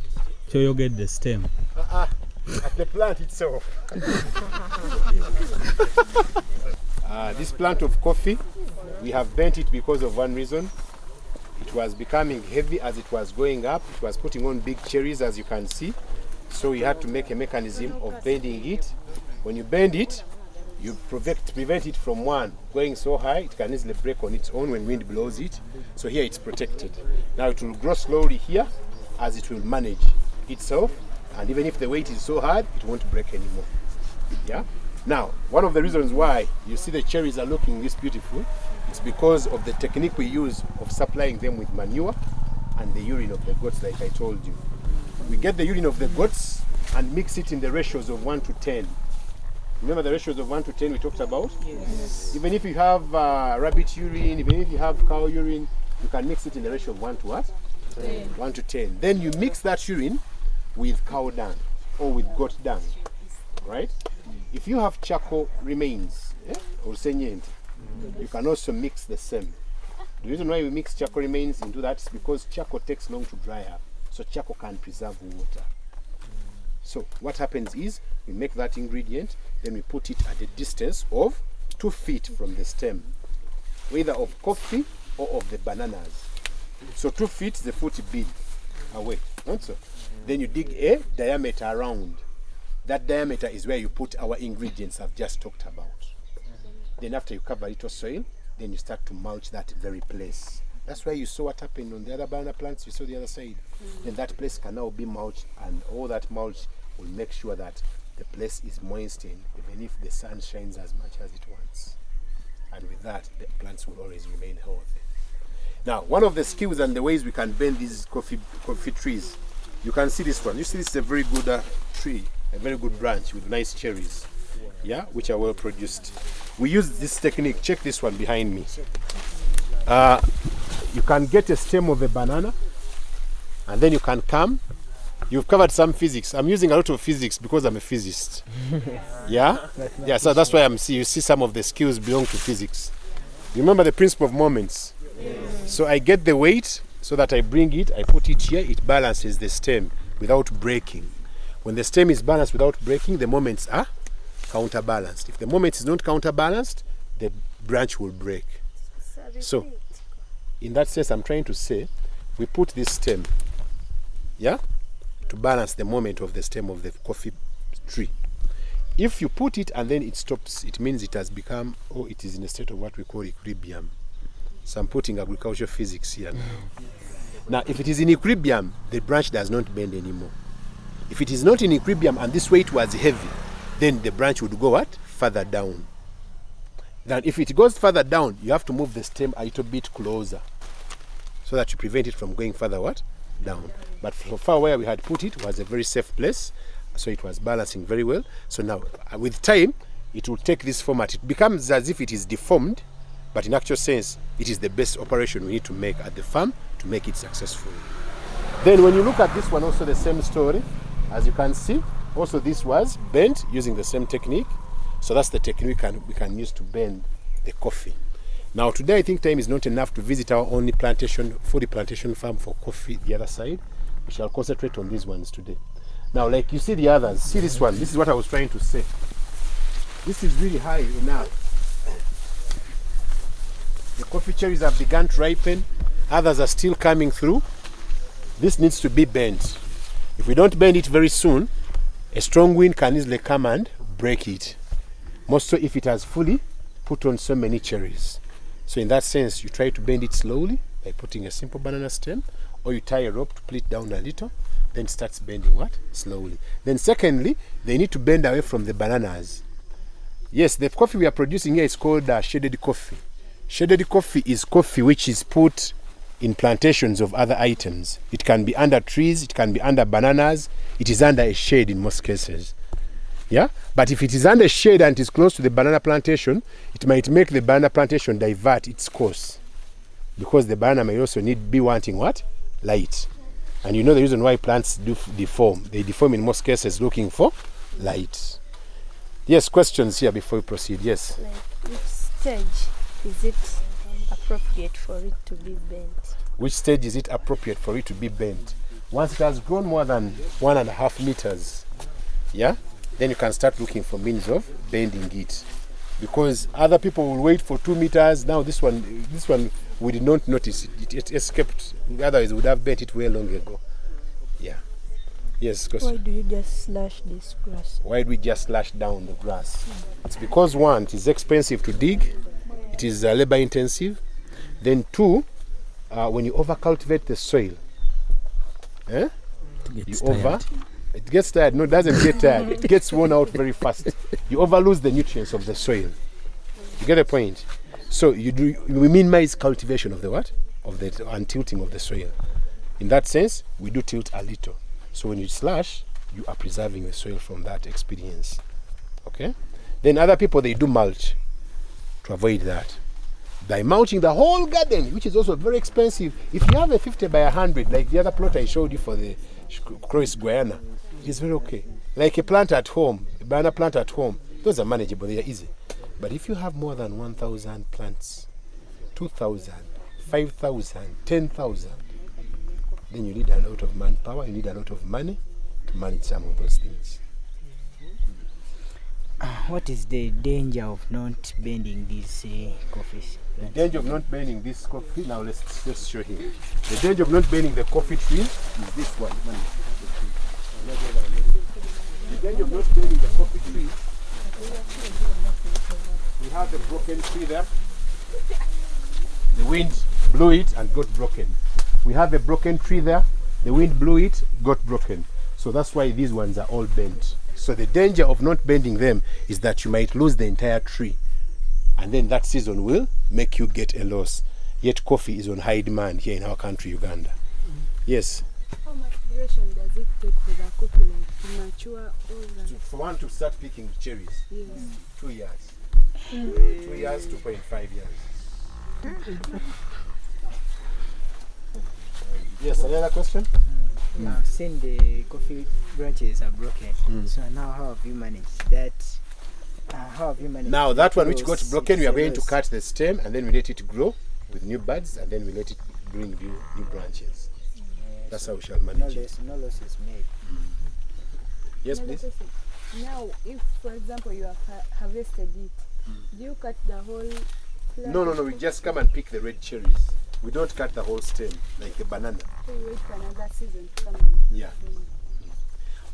S2: kyoyogedde stem.
S5: At the plant itself. This plant of coffee, we have bent it because of one reason. It was becoming heavy as it was going up. It was putting on big cherries, as you can see. So we had to make a mechanism of bending it. When you bend it, you prevent it from one going so high. It can easily break on its own when wind blows it. So here it's protected. Now it will grow slowly here as it will manage itself. And even if the weight is so hard, it won't break anymore. Yeah. Now, one of the reasons why you see the cherries are looking this beautiful is because of the technique we use of supplying them with manure and the urine of the goats, like I told you. We get the urine of the goats and mix it in the ratios of 1 to 10. Remember the ratios of 1 to 10 we talked about? Yes. Even if you have rabbit urine, even if you have cow urine, you can mix it in the ratio of 1 to what? 10. 1 to 10. Then you mix that urine with cow dung or with goat dung, right? If you have charcoal remains, or senyent, you can also mix the same. The reason why we mix charcoal remains into that is because charcoal takes long to dry up, so charcoal can preserve water. So what happens is we make that ingredient, then we put it at a distance of 2 feet from the stem, either of coffee or of the bananas. So 2 feet, the foot big away. So then you dig a diameter around. That diameter is where you put our ingredients I've just talked about. Then after you cover it with soil, then you start to mulch that very place. That's why you saw what happened on the other banana plants, you saw the other side. Then that place can now be mulched, and all that mulch will make sure that the place is moistened, even if the sun shines as much as it wants. And with that, the plants will always remain healthy. Now, one of the skills and the ways we can bend these coffee trees, you can see this one. You see this is a very good tree, a very good branch with nice cherries, yeah, which are well produced. We use this technique. Check this one behind me. You can get a stem of a banana, and then you can come You've covered some physics. I'm using a lot of physics because I'm a physicist. Yeah? Yeah, so that's why you see some of the skills belong to physics. You remember the principle of moments? Yes. So I get the weight so that I bring it, I put it here, it balances the stem without breaking. When the stem is balanced without breaking, the moments are counterbalanced. If the moment is not counterbalanced, the branch will break. So, in that sense, I'm trying to say, we put this stem, yeah, to balance the moment of the stem of the coffee tree. If you put it and then it stops, it means it has become, or it is in a state of what we call equilibrium. So I'm putting agricultural physics here now. Now, if it is in equilibrium, the branch does not bend anymore. If it is not in equilibrium and this weight was heavy, then the branch would go what? Further down. Then if it goes further down, you have to move the stem a little bit closer so that you prevent it from going further what? Down. But so far where we had put it was a very safe place, so it was balancing very well. So now, with time, it will take this format. It becomes as if it is deformed, but in actual sense, it is the best operation we need to make at the farm to make it successful. Then when you look at this one, also the same story. As you can see, also this was bent using the same technique. So that's the technique we can use to bend the coffee. Now today I think time is not enough to visit our only plantation, fully plantation farm for coffee the other side. We shall concentrate on these ones today. Now like you see the others, see this one, this is what I was trying to say. This is really high enough. The coffee cherries have begun to ripen, others are still coming through. This needs to be bent. If we don't bend it very soon, a strong wind can easily come and break it. Most so if it has fully put on so many cherries. So in that sense, you try to bend it slowly by putting a simple banana stem, or you tie a rope to pull it down a little, then starts bending what? Slowly. Then secondly, they need to bend away from the bananas. Yes, the coffee we are producing here is called shaded coffee. Shaded coffee is coffee which is put in plantations of other items. It can be under trees, it can be under bananas, it is under a shade in most cases. Yeah, but if it is under shade and it is close to the banana plantation, it might make the banana plantation divert its course, because the banana may also be wanting what? Light. And you know the reason why plants do deform. They deform in most cases looking for light. Yes, questions here before we proceed. Yes.
S4: Like which stage is it appropriate for it to be bent?
S5: Which stage is it appropriate for it to be bent? Once it has grown more than 1.5 meters, yeah, then you can start looking for means of bending it. Because other people will wait for 2 meters. Now this one we did not notice it. It escaped. Otherwise we would have bent it way long ago. Yeah. Yes, question.
S4: Why do you just slash this grass?
S5: Why do we just slash down the grass? It's because one, it is expensive to dig. It is labor intensive. Then two, when you over cultivate the soil, it gets tired. No, it doesn't get tired. It gets worn out very fast. You overlose the nutrients of the soil. You get the point? So we minimize cultivation of the what? Of the untilting of the soil. In that sense, we do tilt a little. So when you slash, you are preserving the soil from that experience. Okay? Then other people, they do mulch to avoid that. By mulching the whole garden, which is also very expensive. If you have a 50 by 100, like the other plot I showed you for the Croix Guiana, it's very okay. Like a plant at home, a banana plant at home, those are manageable, they are easy. But if you have more than 1,000 plants, 2,000, 5,000, 10,000, then you need a lot of manpower, you need a lot of money to manage some of those things.
S11: What is the danger of not bending these coffees?
S5: The danger of not bending this coffee, now let's show him. The danger of not bending the coffee tree is this one. The danger of not bending the coffee tree, we have the broken tree there. The wind blew it and got broken. We have a broken tree there. The wind blew it, got broken. So that's why these ones are all bent. So the danger of not bending them is that you might lose the entire tree. And then that season will make you get a loss. Yet coffee is on high demand here in our country, Uganda. Yes?
S6: How much duration does it take for the coffee like to mature all the...
S5: For one to start picking cherries?
S6: Yes.
S5: 2 years. 2 years, 2.5 years. Yes, another question?
S11: I've seen the coffee branches are broken. So now how have you managed that? How have you managed?
S5: Now that one which
S11: those
S5: got broken, we are going to
S11: cellulose?
S5: cut the stem and then we let it grow with new buds and then we let it bring new branches. That's how we shall manage it.
S11: No loss is made.
S5: Yes,
S6: Another
S5: please.
S6: question. Now, if, for example, you have harvested it, do you cut the whole plant?
S5: No, we just come and pick the red cherries. We don't cut the whole stem like a banana.
S6: So you wait for another season to come and
S5: Yeah.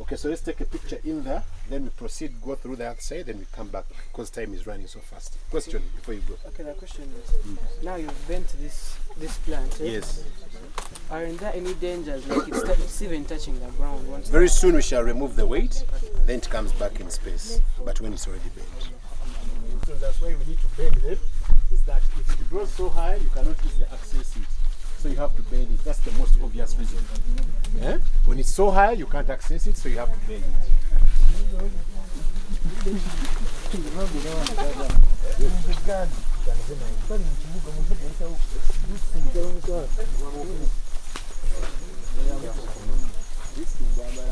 S5: Okay, so let's take a picture in there, then we proceed, go through the outside, then we come back because time is running so fast. Question before you go.
S7: Okay, the question is, now you've bent this plant, eh?
S5: Yes.
S7: Aren't there any dangers, like it's even touching the ground once?
S5: Very soon we shall remove the weight, then it comes back in space, but when it's already bent. So that's why we need to bend them, is that if it grows so high, you cannot easily access it. So you have to bend it. That's the most obvious reason. Yeah? When it's so high, you can't access it, so you have to bend it.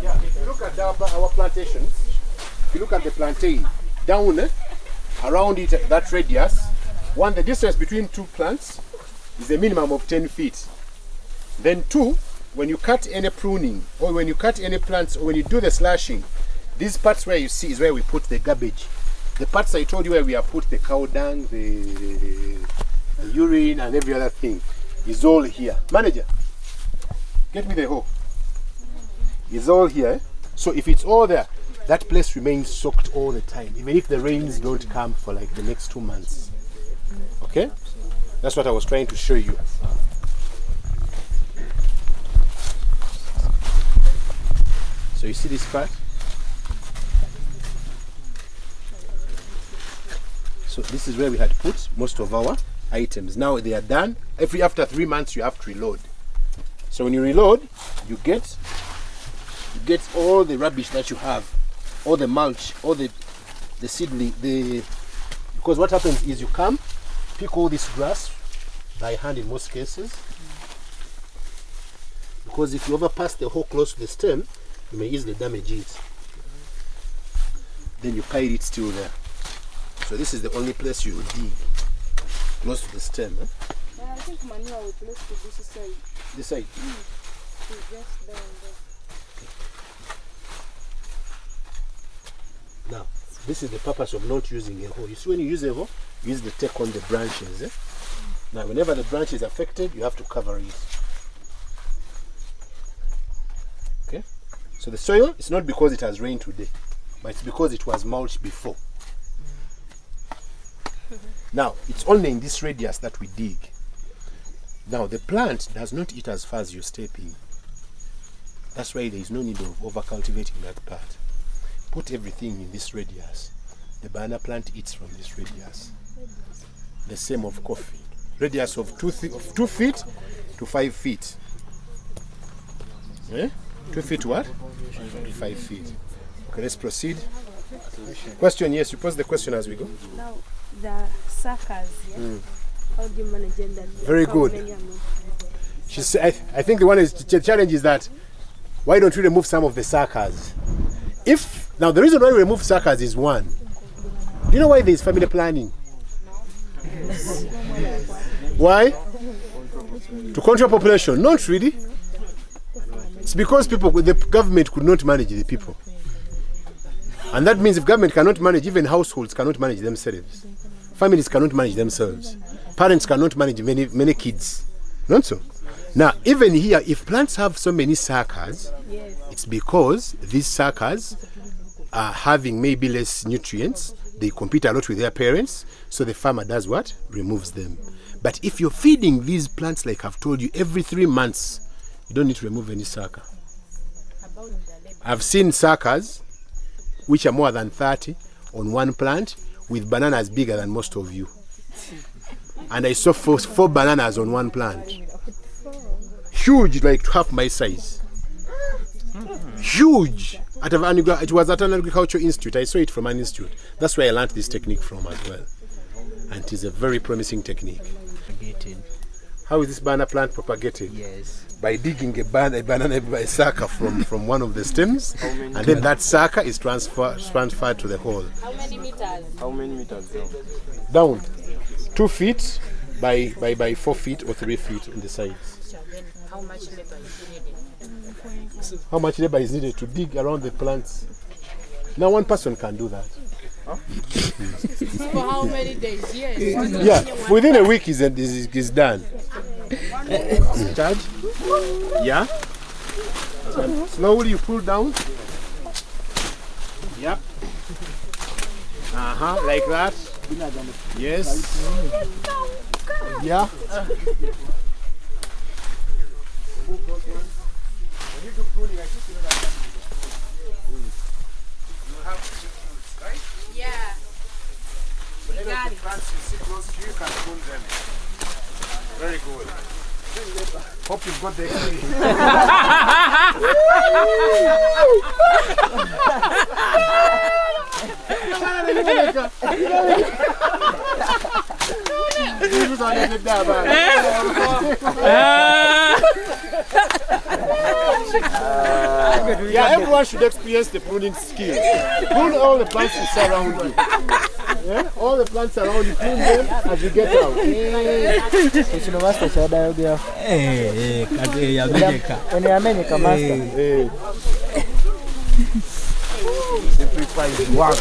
S5: Yeah, if you look at our plantations, if you look at the plantain, down around it, that radius, the distance between two plants is a minimum of 10 feet. Then two, when you cut any pruning, or when you cut any plants, or when you do the slashing, these parts where you see is where we put the garbage. The parts I told you where we have put the cow dung, the urine and every other thing is all here. Manager, get me the hoe. It's all here. So if it's all there, that place remains soaked all the time, even if the rains don't come for like the next 2 months. Okay? That's what I was trying to show you. So you see this part? So this is where we had put most of our items. Now they are done. After 3 months you have to reload. So when you reload, you get all the rubbish that you have, all the mulch, all the seedling, because what happens is you come, pick all this grass by hand in most cases, because if you overpass the hoe close to the stem, you may easily damage it. Then you pile it still there. So this is the only place you dig, close to the stem.
S6: I think manure will place to this side.
S5: This side?
S6: It's just there and there.
S5: Now, this is the purpose of not using a hoe. You see, when you use a hoe, you use the take on the branches. Now, whenever the branch is affected, you have to cover it. Okay? So the soil, it's not because it has rained today, but it's because it was mulched before. Now, it's only in this radius that we dig. Now, the plant does not eat as far as you're stepping. That's why there is no need of over-cultivating that part. Put everything in this radius. The banana plant eats from this radius. The same of coffee. Radius of 2 feet to 5 feet. Eh? 2 feet what? To 5 feet. Okay, let's proceed. Question, yes, you pose the question as we go.
S4: Now, the suckers, yeah? How do you manage that?
S5: Very good. I think the challenge is that why don't we remove some of the suckers? Now the reason why we remove suckers is one. Do you know why there is family planning? Why? To control population? Not really. It's because the government could not manage the people. And that means if government cannot manage, even households cannot manage themselves. Families cannot manage themselves. Parents cannot manage many kids. Not so? Now, even here, if plants have so many suckers, it's because these suckers are having maybe less nutrients. They compete a lot with their parents, so the farmer does what? Removes them. But if you're feeding these plants, like I've told you, every 3 months, you don't need to remove any sucker. I've seen suckers which are more than 30 on one plant with bananas bigger than most of you. And I saw four bananas on one plant. Huge, like half my size. Huge. It was at an agricultural institute. I saw it from an institute. That's where I learned this technique from as well. And it is a very promising technique. How is this banana plant propagated?
S11: Yes.
S5: By digging a banana sucker from one of the stems, and then that sucker is transferred to the hole.
S6: How many meters?
S9: How many meters down?
S5: Down 2 feet by 4 feet or 3 feet on the sides.
S6: How much labor is needed?
S5: How much labor is needed to dig around the plants? Now one person can do that.
S6: For how many days? Yes.
S5: Yeah, within a week is done. Charge? Yeah. Slowly you pull down. Yep. Like that. Yes. Yeah.
S6: Yeah.
S5: Any plants you see close to you can prune them. Very good. Hope you've got the experience. Yeah, everyone should experience the pruning skill. Prune all the plants that surround you. Yeah? All the plants around you, prune them as you get out. Simplify work.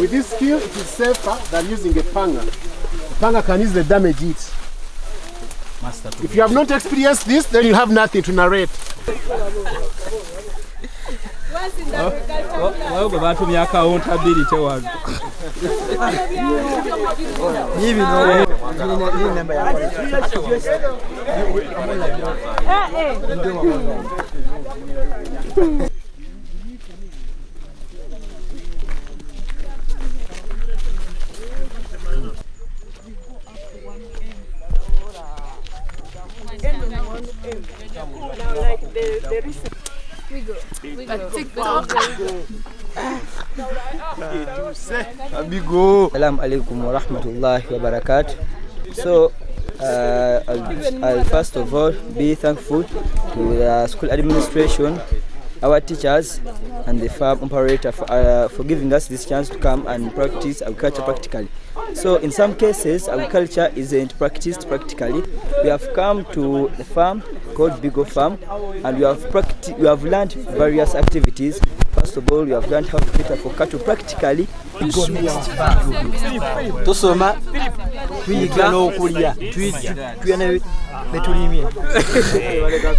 S5: With this skill, it is safer than using a panga. A panga can easily damage it. If you have not experienced this, then you have nothing to narrate.
S11: Bigo. Assalamu alaikum wa rahmatullahi wa barakatuh. So, I'll first of all be thankful to the school administration, our teachers, and the farm operator for giving us this chance to come and practice agriculture practically. So in some cases, agriculture isn't practiced practically. We have come to the farm called Bigo Farm, and we have learned various activities. First of all, we have learned how to cater for cattle practically. Bigo Mixed Farm. Tusoma, tuyiga n'okulya, tuyana betulimye.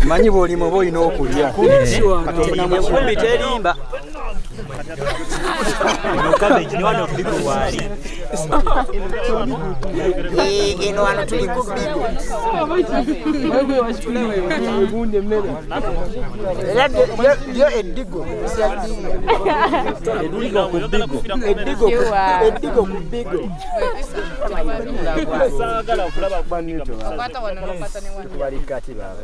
S11: Manyi bw'olima oba olina okulya. Kumbi terimba. Eno wano tuli ku Bigo. Yo eddigo. Eddigo ku Bigo. Eddigo ku Bigo. Saagala okulaba kwa Newton. Wali kati baba.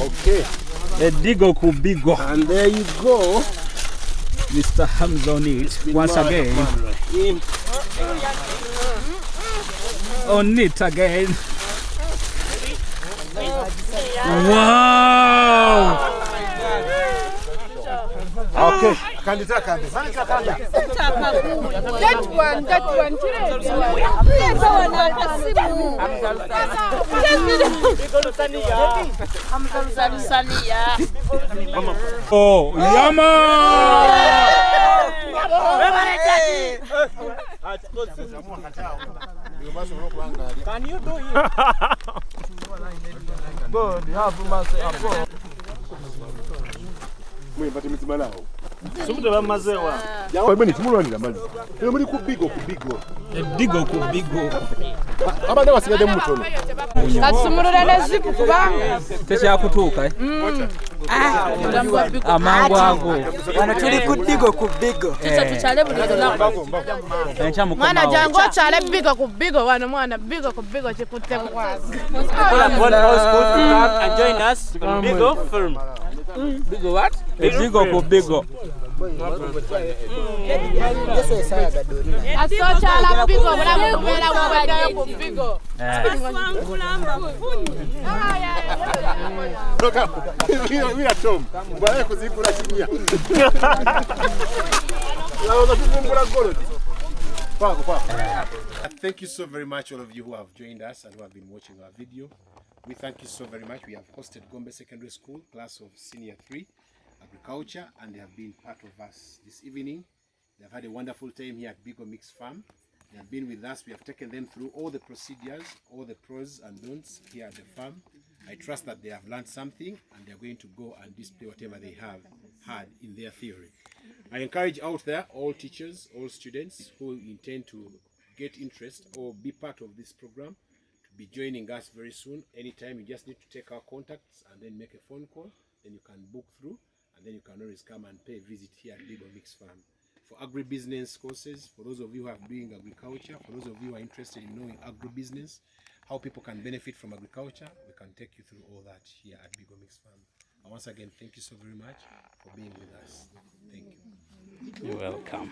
S2: Okay. Bigo ku Bigo. And there you go. Mr. Hamza on it once again. On it again. Wow!
S5: Okay.
S6: That one.
S2: Oh, yama!
S11: Can you do it? Good, you have mercy upon.
S2: Sumude bamazewa.
S5: Yawe bweni tumulwanira mali. Eyo muri ku Bigo.
S2: Bigo ku Bigo.
S5: Abade basigadde mu mutono.
S6: Kasumulula ne zipu kubanga.
S2: Tekyakutuuka. Amangu ago.
S11: Wano tuli ku Bigo.
S6: Tuchale buli lunaku.
S2: Mwana
S6: jangu chale Bigo wano mwana Bigo ku Bigo chikutte kwazi.
S10: All schools to come and join us on Bigo Farm.
S2: Bigo what? Bigo ku Bigo.
S6: Asochala Bigo bulamu kubeera bubaddeyo ku Bigo.
S5: Mira Tom, bwana kuzikula chinya. Thank you so very much, all of you who have joined us and who have been watching our video. We thank you so very much. We have hosted Gombe Secondary School, class of Senior 3, Agriculture, and they have been part of us this evening. They have had a wonderful time here at Bigo Mixed Farm. They have been with us. We have taken them through all the procedures, all the pros and don'ts here at the farm. I trust that they have learned something and they are going to go and display whatever they have had in their theory. I encourage out there all teachers, all students who intend to get interest or be part of this program to be joining us very soon. Anytime, you just need to take our contacts and then make a phone call. Then you can book through and then you can always come and pay a visit here at Bigo Mixed Farm. For agribusiness courses, for those of you who are doing agriculture, for those of you who are interested in knowing agribusiness, how people can benefit from agriculture, we can take you through all that here at Bigo Mixed Farm. And once again, thank you so very much for being with us. Thank you.
S2: You're welcome.